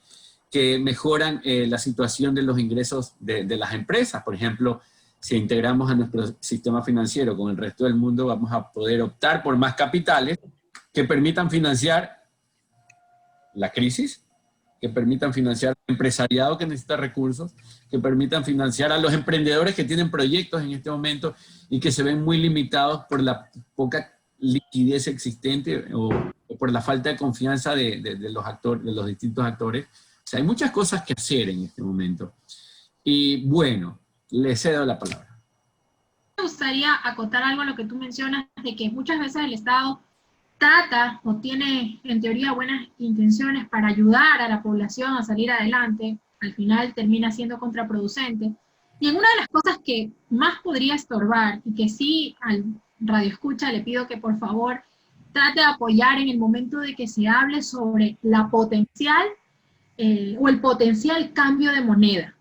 que mejoran la situación de los ingresos de las empresas, por ejemplo, si integramos a nuestro sistema financiero con el resto del mundo, vamos a poder optar por más capitales que permitan financiar la crisis, que permitan financiar al empresariado que necesita recursos, que permitan financiar a los emprendedores que tienen proyectos en este momento y que se ven muy limitados por la poca liquidez existente o por la falta de confianza de los distintos actores. O sea, hay muchas cosas que hacer en este momento. Y bueno, le cedo la palabra. Me gustaría acotar algo a lo que tú mencionas, de que muchas veces el Estado trata o tiene en teoría buenas intenciones para ayudar a la población a salir adelante, al final termina siendo contraproducente. Y en una de las cosas que más podría estorbar, y que sí al radioescucha le pido que por favor trate de apoyar en el momento de que se hable sobre la potencial o el potencial cambio de moneda.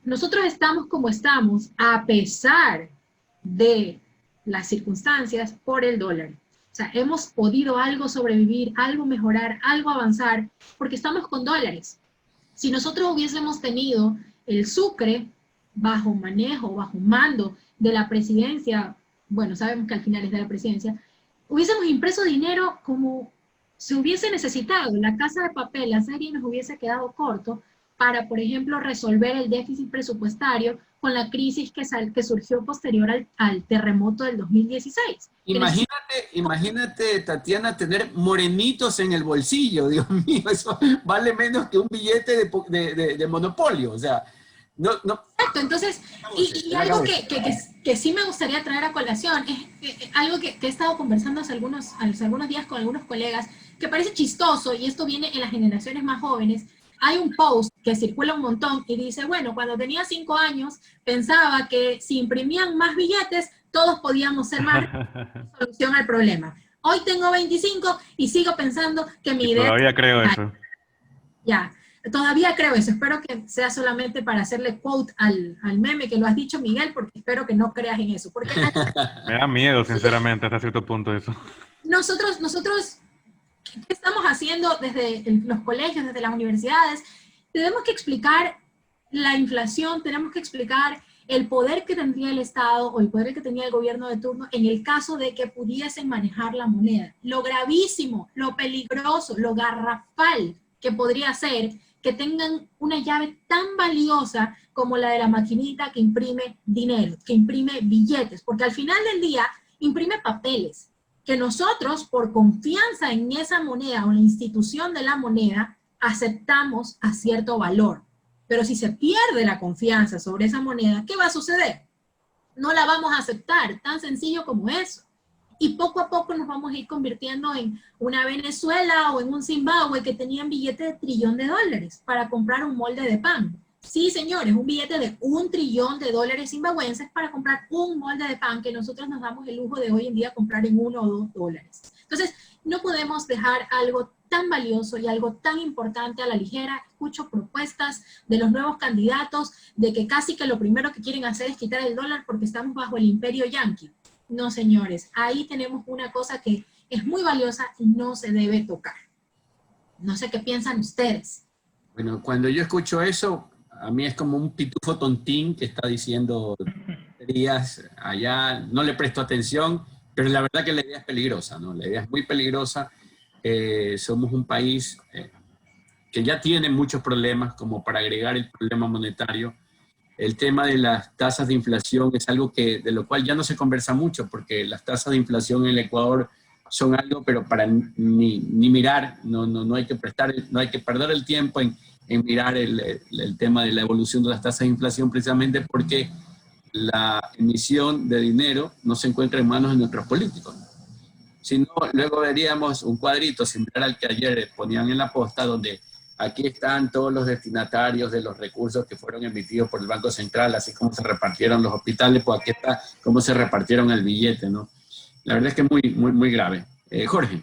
Nosotros estamos como estamos a pesar de las circunstancias por el dólar. O sea, hemos podido algo sobrevivir, algo mejorar, algo avanzar, porque estamos con dólares. Si nosotros hubiésemos tenido el Sucre bajo manejo, bajo mando de la presidencia, bueno, sabemos que al final es de la presidencia, hubiésemos impreso dinero como se hubiese necesitado. La Casa de Papel, la serie nos hubiese quedado corto para, por ejemplo, resolver el déficit presupuestario con la crisis que surgió posterior al terremoto del 2016. Imagínate, Tatiana, tener morenitos en el bolsillo, Dios mío, eso vale menos que un billete de monopolio, o sea, no. Exacto, entonces, y algo que sí me gustaría traer a colación, es algo que he estado conversando hace algunos días con algunos colegas, que parece chistoso, y esto viene en las generaciones más jóvenes. Hay un post que circula un montón y dice, bueno, cuando tenía 5 años pensaba que si imprimían más billetes todos podíamos ser más solución al problema. Hoy tengo 25 y sigo pensando que mi idea... Todavía creo eso. Ya, todavía creo eso. Espero que sea solamente para hacerle quote al meme que lo has dicho, Miguel, porque espero que no creas en eso. Porque me da miedo, sinceramente, hasta cierto punto eso. Nosotros, ¿qué estamos haciendo desde los colegios, desde las universidades? Tenemos que explicar la inflación, tenemos que explicar el poder que tendría el Estado o el poder que tenía el gobierno de turno en el caso de que pudiesen manejar la moneda. Lo gravísimo, lo peligroso, lo garrafal que podría ser que tengan una llave tan valiosa como la de la maquinita que imprime dinero, que imprime billetes, porque al final del día imprime papeles, que nosotros por confianza en esa moneda o en la institución de la moneda aceptamos a cierto valor. Pero si se pierde la confianza sobre esa moneda, ¿qué va a suceder? No la vamos a aceptar, tan sencillo como eso. Y poco a poco nos vamos a ir convirtiendo en una Venezuela o en un Zimbabue que tenían billetes de $1 trillón para comprar un molde de pan. Sí, señores, un billete de $1 trillón zimbabuenses para comprar un molde de pan que nosotros nos damos el lujo de hoy en día comprar en $1 o $2. Entonces, no podemos dejar algo tan valioso y algo tan importante a la ligera. Escucho propuestas de los nuevos candidatos de que casi que lo primero que quieren hacer es quitar el dólar porque estamos bajo el imperio yanqui. No, señores, ahí tenemos una cosa que es muy valiosa y no se debe tocar. No sé qué piensan ustedes. Bueno, cuando yo escucho eso, a mí es como un pitufo tontín que está diciendo tonterías allá, no le presto atención, pero la verdad que la idea es peligrosa, ¿no? La idea es muy peligrosa. Somos un país que ya tiene muchos problemas, como para agregar el problema monetario. El tema de las tasas de inflación es algo de lo cual ya no se conversa mucho, porque las tasas de inflación en el Ecuador son algo, pero para ni mirar, no hay que perder el tiempo en mirar el tema de la evolución de las tasas de inflación, precisamente porque la emisión de dinero no se encuentra en manos de nuestros políticos. Si no, luego veríamos un cuadrito similar al que ayer ponían en la posta, donde aquí están todos los destinatarios de los recursos que fueron emitidos por el Banco Central, así como se repartieron los hospitales, pues aquí está cómo se repartieron el billete, ¿no? La verdad es que es muy grave. Jorge.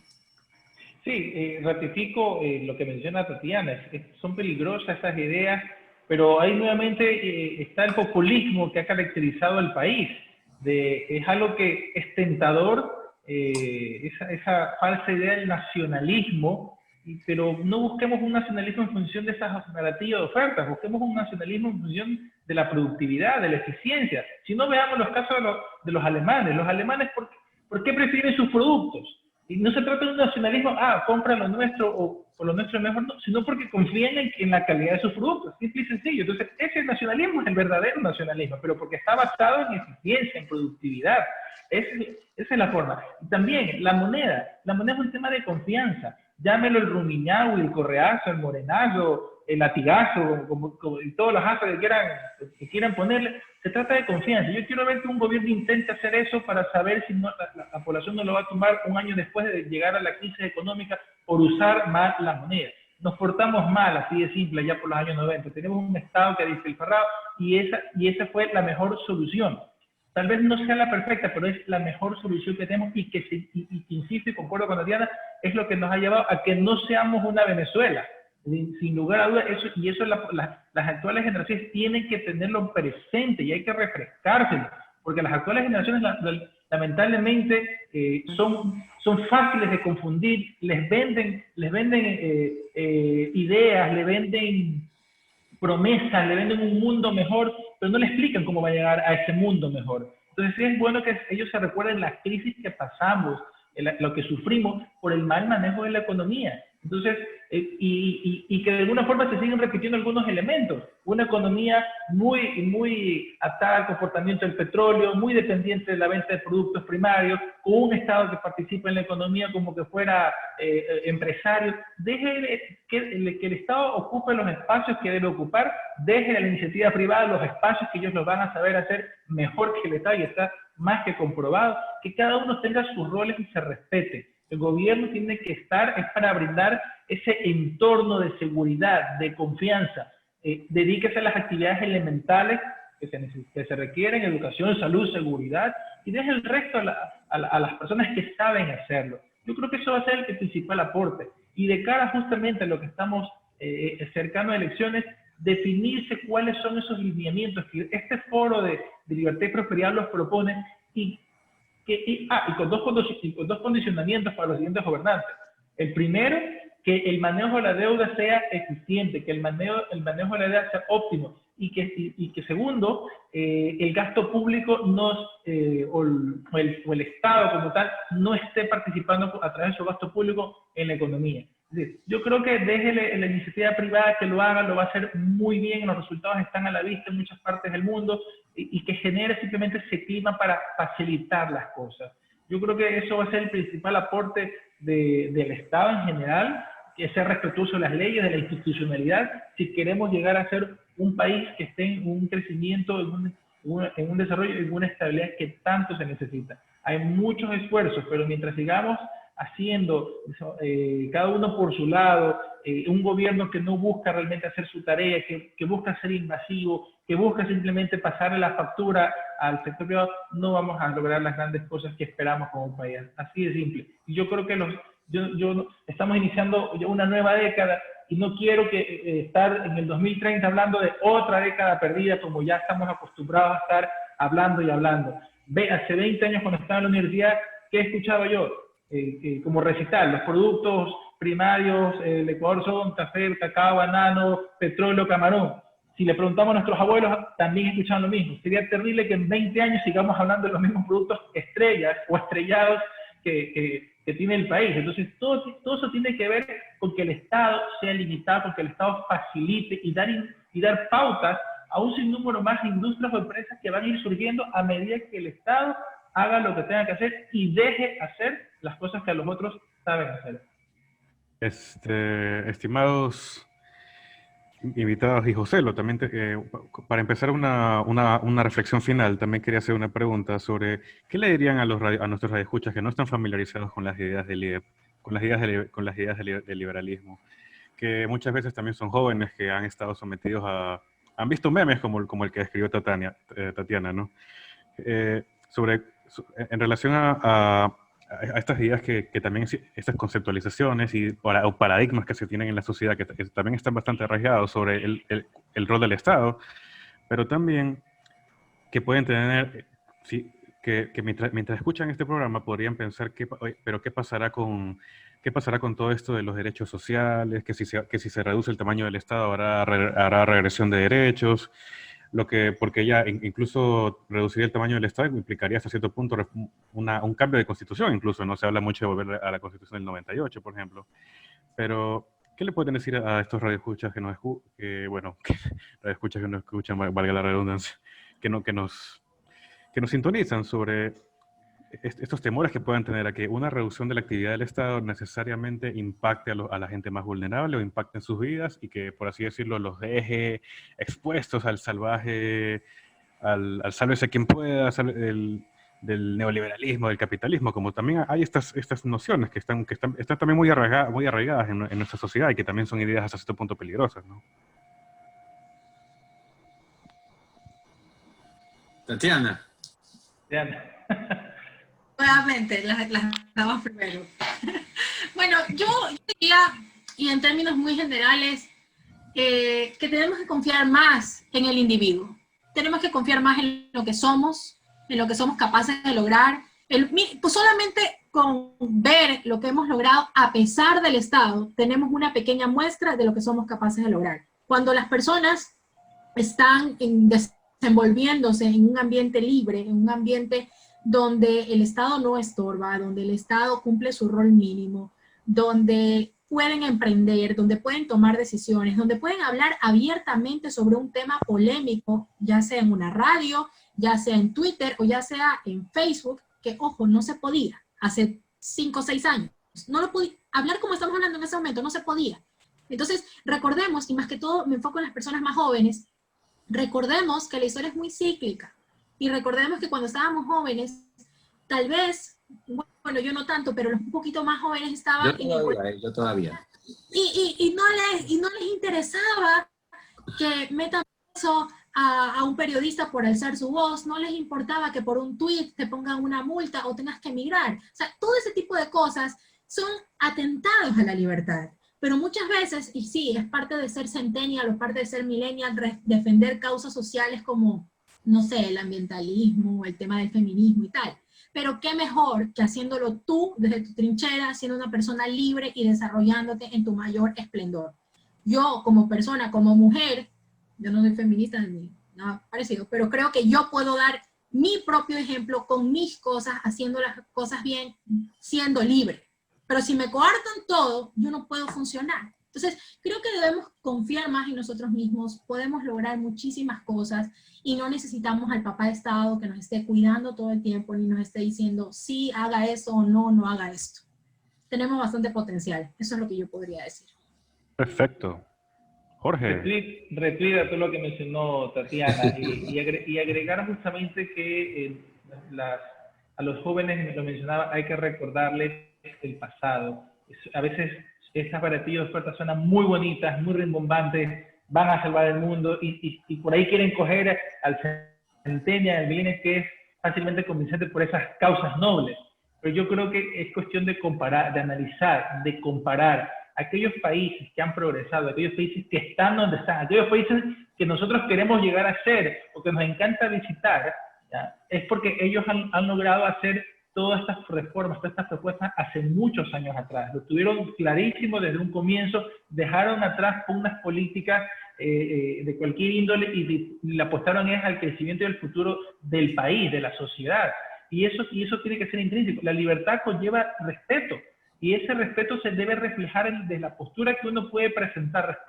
Sí, ratifico lo que menciona Tatiana. Son peligrosas esas ideas, pero ahí nuevamente está el populismo que ha caracterizado al país. Es algo que es tentador, esa falsa idea del nacionalismo, pero no busquemos un nacionalismo en función de esas narrativas de ofertas, busquemos un nacionalismo en función de la productividad, de la eficiencia. Si no, veamos los casos de los alemanes. Los alemanes, ¿por qué prefieren sus productos? Y no se trata de un nacionalismo, compra lo nuestro o lo nuestro es mejor, no, sino porque confían en la calidad de sus productos, simple y sencillo. Entonces, ese nacionalismo es el verdadero nacionalismo, pero porque está basado en eficiencia, en productividad. Esa es la forma. Y también, la moneda es un tema de confianza. Llámelo el rumiñahui, el correazo, el morenazo, el latigazo, y todas las asas que quieran ponerle. Se trata de confianza. Yo quiero ver que un gobierno intente hacer eso para saber si no, la población no lo va a tomar un año después de llegar a la crisis económica por usar mal la moneda. Nos portamos mal, así de simple, ya por los años 90. Tenemos un Estado que ha despilfarrado y esa fue la mejor solución. Tal vez no sea la perfecta, pero es la mejor solución que tenemos y que insisto y concuerdo con Tatiana, es lo que nos ha llevado a que no seamos una Venezuela. Sin lugar a dudas, eso las actuales generaciones tienen que tenerlo presente y hay que refrescárselo, porque las actuales generaciones lamentablemente son fáciles de confundir, les venden ideas, le venden promesas, le venden un mundo mejor, pero no le explican cómo va a llegar a ese mundo mejor. Entonces sí es bueno que ellos se recuerden las crisis que pasamos, lo que sufrimos por el mal manejo de la economía. Entonces, y que de alguna forma se siguen repitiendo algunos elementos. Una economía muy atada al comportamiento del petróleo, muy dependiente de la venta de productos primarios, con un Estado que participa en la economía como que fuera empresario. Deje que el Estado ocupe los espacios que debe ocupar, deje a la iniciativa privada los espacios que ellos los van a saber hacer mejor que el Estado, y está más que comprobado, que cada uno tenga sus roles y se respete. El gobierno tiene que estar, es para brindar ese entorno de seguridad, de confianza. Dedíquese a las actividades elementales que se requieren: educación, salud, seguridad, y deje el resto a las personas que saben hacerlo. Yo creo que eso va a ser el principal aporte. Y de cara justamente a lo que estamos cercano a elecciones, definirse cuáles son esos lineamientos que este foro de libertad y prosperidad los propone, y con dos condicionamientos para los siguientes gobernantes. El primero, que el manejo de la deuda sea eficiente, que el manejo de la deuda sea óptimo, y que segundo, el gasto público o el Estado como tal no esté participando a través de su gasto público en la economía. Es decir, yo creo que deje la iniciativa privada que lo haga, lo va a hacer muy bien, los resultados están a la vista en muchas partes del mundo, y que genere simplemente ese clima para facilitar las cosas. Yo creo que eso va a ser el principal aporte del Estado en general, que sea respetuoso de las leyes, de la institucionalidad, si queremos llegar a ser un país que esté en un crecimiento, en un desarrollo, en una estabilidad que tanto se necesita. Hay muchos esfuerzos, pero mientras sigamos haciendo cada uno por su lado, un gobierno que no busca realmente hacer su tarea, que busca ser invasivo, que busca simplemente pasarle la factura al sector privado, no vamos a lograr las grandes cosas que esperamos como país. Así de simple. Y yo creo que estamos iniciando ya una nueva década, y no quiero estar en el 2030 hablando de otra década perdida, como ya estamos acostumbrados a estar hablando y hablando. Hace 20 años, cuando estaba en la universidad, ¿qué escuchaba yo? Como recital: los productos primarios del Ecuador son café, cacao, banano, petróleo, camarón. Si le preguntamos a nuestros abuelos, también escuchaban lo mismo. Sería terrible que en 20 años sigamos hablando de los mismos productos estrellas o estrellados que tiene el país. Entonces, todo eso tiene que ver con que el Estado sea limitado, con que el Estado facilite y dar pautas a un sinnúmero más de industrias o empresas que van a ir surgiendo a medida que el Estado haga lo que tenga que hacer y deje hacer las cosas que a los otros saben hacer. Estimados invitados y José, también para empezar una reflexión final, también quería hacer una pregunta sobre qué le dirían a nuestros radioescuchas que no están familiarizados con las ideas del IEP, con las ideas del liberalismo, que muchas veces también son jóvenes que han estado sometidos han visto memes como el que escribió Tatiana, ¿no? En relación a estas ideas que también, estas conceptualizaciones o paradigmas que se tienen en la sociedad, que también están bastante arraigados sobre el rol del Estado, pero también que pueden tener, sí, que mientras escuchan este programa podrían pensar, pero ¿qué pasará con todo esto de los derechos sociales? Que si se reduce el tamaño del Estado hará regresión de derechos, porque ya incluso reducir el tamaño del Estado implicaría hasta cierto punto un cambio de constitución. Incluso no se habla mucho de volver a la constitución del 98, por ejemplo. Pero, ¿qué le pueden decir a estos radioescuchas que nos escuchan, valga la redundancia, que nos sintonizan sobre estos temores que puedan tener a que una reducción de la actividad del Estado necesariamente impacte a la gente más vulnerable o impacte en sus vidas, y que, por así decirlo, los deje expuestos al salvaje, al sálvese quien pueda, del neoliberalismo, del capitalismo? Como también hay estas nociones que están también muy arraigadas en nuestra sociedad, y que también son ideas hasta cierto punto peligrosas, ¿no? Tatiana. Nuevamente, las damas primero. Bueno, yo diría, y en términos muy generales, que tenemos que confiar más en el individuo. Tenemos que confiar más en lo que somos capaces de lograr. Pues solamente con ver lo que hemos logrado a pesar del Estado, tenemos una pequeña muestra de lo que somos capaces de lograr. Cuando las personas están desenvolviéndose en un ambiente libre, en un ambiente donde el Estado no estorba, donde el Estado cumple su rol mínimo, donde pueden emprender, donde pueden tomar decisiones, donde pueden hablar abiertamente sobre un tema polémico, ya sea en una radio, ya sea en Twitter o ya sea en Facebook, que, ojo, no se podía hace 5 o 6 años. No lo podía, hablar como estamos hablando en ese momento, no se podía. Entonces, recordemos, y más que todo me enfoco en las personas más jóvenes, recordemos que la historia es muy cíclica. Y recordemos que cuando estábamos jóvenes, tal vez, bueno, yo no tanto, pero los un poquito más jóvenes estaban... Yo todavía. Y no les interesaba que metan eso a un periodista por alzar su voz, no les importaba que por un tuit te pongan una multa o tengas que emigrar. O sea, todo ese tipo de cosas son atentados a la libertad. Pero muchas veces, y sí, es parte de ser centennial o parte de ser millennial, defender causas sociales como, no sé, el ambientalismo, el tema del feminismo y tal. Pero qué mejor que haciéndolo tú desde tu trinchera, siendo una persona libre y desarrollándote en tu mayor esplendor. Yo como persona, como mujer, yo no soy feminista ni nada parecido, pero creo que yo puedo dar mi propio ejemplo con mis cosas, haciendo las cosas bien, siendo libre. Pero si me coartan todo, yo no puedo funcionar. Entonces, creo que debemos confiar más en nosotros mismos, podemos lograr muchísimas cosas y no necesitamos al papá de Estado que nos esté cuidando todo el tiempo ni nos esté diciendo, sí, haga eso o no, no haga esto. Tenemos bastante potencial, eso es lo que yo podría decir. Perfecto. Jorge. Retweet a todo lo que mencionó Tatiana y agregar justamente que a los jóvenes, lo mencionaba, hay que recordarles el pasado. A veces esas baratillas de ofertas suenan muy bonitas, muy rimbombantes, van a salvar el mundo y por ahí quieren coger al centennial, al milenio, que es fácilmente convincente por esas causas nobles. Pero yo creo que es cuestión de comparar, de analizar, de comparar aquellos países que han progresado, aquellos países que están donde están, aquellos países que nosotros queremos llegar a ser o que nos encanta visitar, ¿ya? Es porque ellos han logrado hacer todas estas reformas, todas estas propuestas hace muchos años atrás. Lo tuvieron clarísimo desde un comienzo, dejaron atrás unas políticas de cualquier índole y le apostaron al crecimiento y al futuro del país, de la sociedad. Y eso tiene que ser intrínseco. La libertad conlleva respeto. Y ese respeto se debe reflejar de la postura que uno puede presentar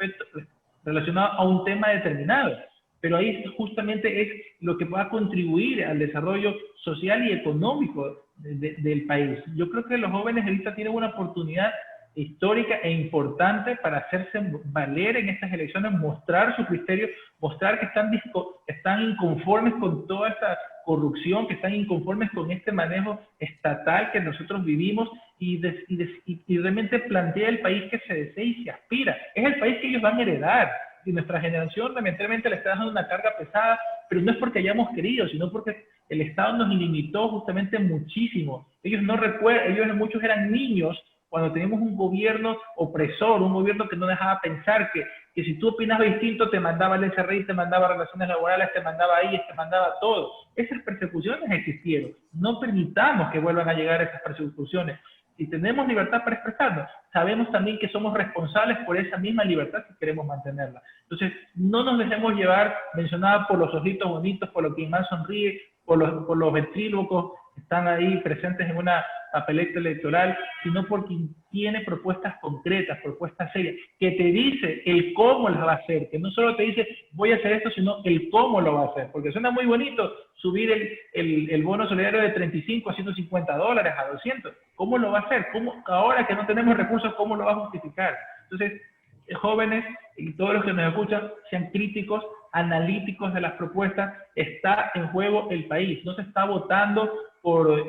relacionado a un tema determinado. Pero ahí justamente es lo que va a contribuir al desarrollo social y económico del país. Yo creo que los jóvenes ahorita tienen una oportunidad histórica e importante para hacerse valer en estas elecciones, mostrar su criterio, mostrar que están inconformes con toda esta corrupción, que están inconformes con este manejo estatal que nosotros vivimos y realmente plantea el país que se desea y se aspira. Es el país que ellos van a heredar. Y nuestra generación lamentablemente le está dejando una carga pesada, pero no es porque hayamos querido, sino porque el Estado nos limitó justamente muchísimo. Ellos no recuerdan, muchos eran niños cuando teníamos un gobierno opresor, un gobierno que no dejaba pensar que si tú opinabas distinto te mandaba el SRI, te mandaba relaciones laborales, te mandaba IES, te mandaba todo. Esas persecuciones existieron. No permitamos que vuelvan a llegar esas persecuciones. Si tenemos libertad para expresarnos, sabemos también que somos responsables por esa misma libertad si queremos mantenerla. Entonces, no nos dejemos llevar, mencionada por los ojitos bonitos, por lo que más sonríe, por los ventrílocos que están ahí presentes en una papeleta electoral, sino por quien tiene propuestas concretas, propuestas serias, que te dice el cómo las va a hacer, que no solo te dice voy a hacer esto, sino el cómo lo va a hacer, porque suena muy bonito subir el bono solidario de 35 a $150, a 200, ¿cómo lo va a hacer? ¿Cómo, ahora que no tenemos recursos, cómo lo va a justificar? Entonces, jóvenes y todos los que nos escuchan, sean críticos, analíticos de las propuestas. Está en juego el país, no se está votando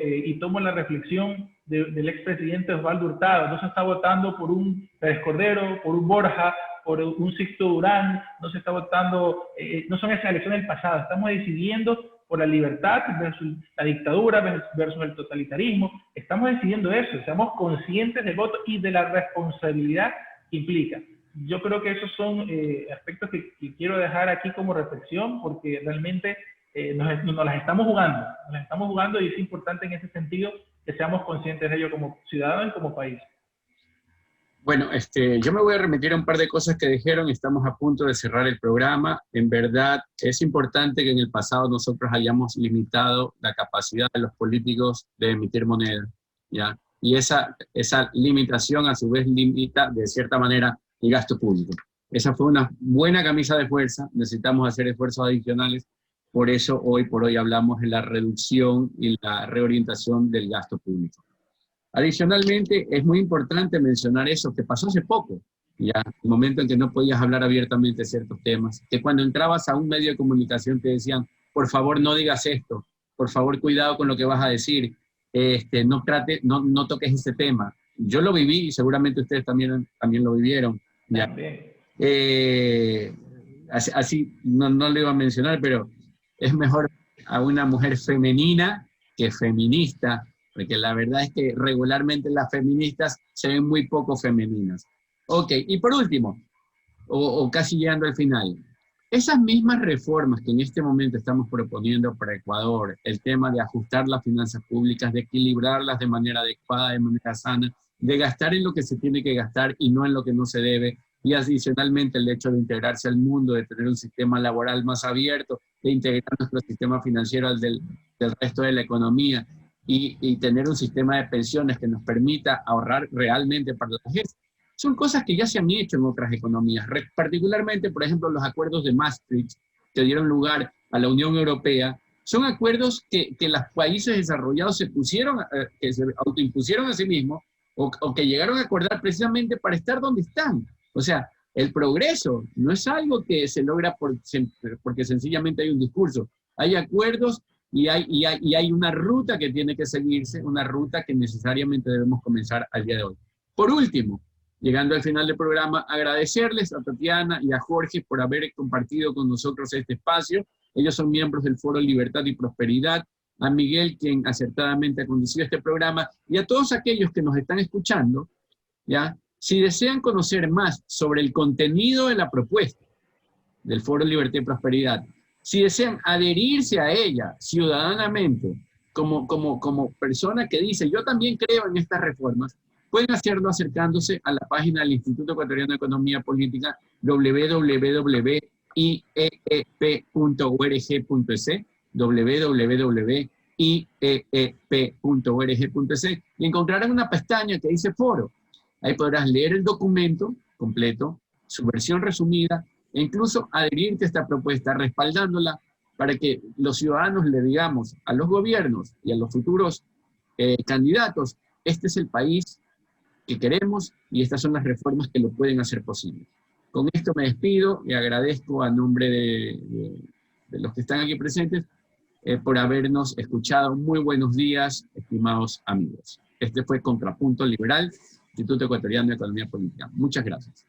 y tomo la reflexión del expresidente Osvaldo Hurtado, no se está votando por un Pérez Cordero, por un Borja, por un Sixto Durán, no se está votando, no son esas elecciones del pasado, estamos decidiendo por la libertad versus la dictadura versus el totalitarismo, estamos decidiendo eso, seamos conscientes del voto y de la responsabilidad que implica. Yo creo que esos son aspectos que quiero dejar aquí como reflexión, porque realmente nos las estamos jugando y es importante en ese sentido que seamos conscientes de ello como ciudadanos y como país. Bueno, yo me voy a remitir a un par de cosas que dijeron, estamos a punto de cerrar el programa. En verdad, es importante que en el pasado nosotros hayamos limitado la capacidad de los políticos de emitir moneda, ¿ya? Y esa limitación a su vez limita, de cierta manera, el gasto público. Esa fue una buena camisa de fuerza, necesitamos hacer esfuerzos adicionales, por eso hoy por hoy hablamos de la reducción y la reorientación del gasto público. Adicionalmente, es muy importante mencionar eso que pasó hace poco, ya, el momento en que no podías hablar abiertamente de ciertos temas, que cuando entrabas a un medio de comunicación te decían, por favor no digas esto, por favor cuidado con lo que vas a decir, no toques este tema. Yo lo viví y seguramente ustedes también lo vivieron. Ya. así no lo iba a mencionar, pero es mejor a una mujer femenina que feminista, porque la verdad es que regularmente las feministas se ven muy poco femeninas. Ok, y por último, o casi llegando al final, esas mismas reformas que en este momento estamos proponiendo para Ecuador, el tema de ajustar las finanzas públicas, de equilibrarlas de manera adecuada, de manera sana, de gastar en lo que se tiene que gastar y no en lo que no se debe, y adicionalmente el hecho de integrarse al mundo, de tener un sistema laboral más abierto, de integrar nuestro sistema financiero al del resto de la economía, y tener un sistema de pensiones que nos permita ahorrar realmente para la vejez. Son cosas que ya se han hecho en otras economías, particularmente, por ejemplo, los acuerdos de Maastricht, que dieron lugar a la Unión Europea, son acuerdos que los países desarrollados que se autoimpusieron a sí mismos, o que llegaron a acordar precisamente para estar donde están. O sea, el progreso no es algo que se logra porque sencillamente hay un discurso. Hay acuerdos y hay una ruta que tiene que seguirse, una ruta que necesariamente debemos comenzar al día de hoy. Por último, llegando al final del programa, agradecerles a Tatiana y a Jorge por haber compartido con nosotros este espacio. Ellos son miembros del Foro Libertad y Prosperidad. A Miguel, quien acertadamente ha conducido este programa, y a todos aquellos que nos están escuchando, ¿ya? Si desean conocer más sobre el contenido de la propuesta del Foro Libertad y Prosperidad, si desean adherirse a ella ciudadanamente, como persona que dice, yo también creo en estas reformas, pueden hacerlo acercándose a la página del Instituto Ecuatoriano de Economía Política, www.iep.org.es, www.iep.org.es, y encontrarán una pestaña que dice Foro. Ahí podrás leer el documento completo, su versión resumida, e incluso adherirte a esta propuesta, respaldándola, para que los ciudadanos le digamos a los gobiernos y a los futuros candidatos, este es el país que queremos y estas son las reformas que lo pueden hacer posible. Con esto me despido y agradezco a nombre de los que están aquí presentes por habernos escuchado. Muy buenos días, estimados amigos. Este fue Contrapunto Liberal, Instituto Ecuatoriano de Economía Política. Muchas gracias.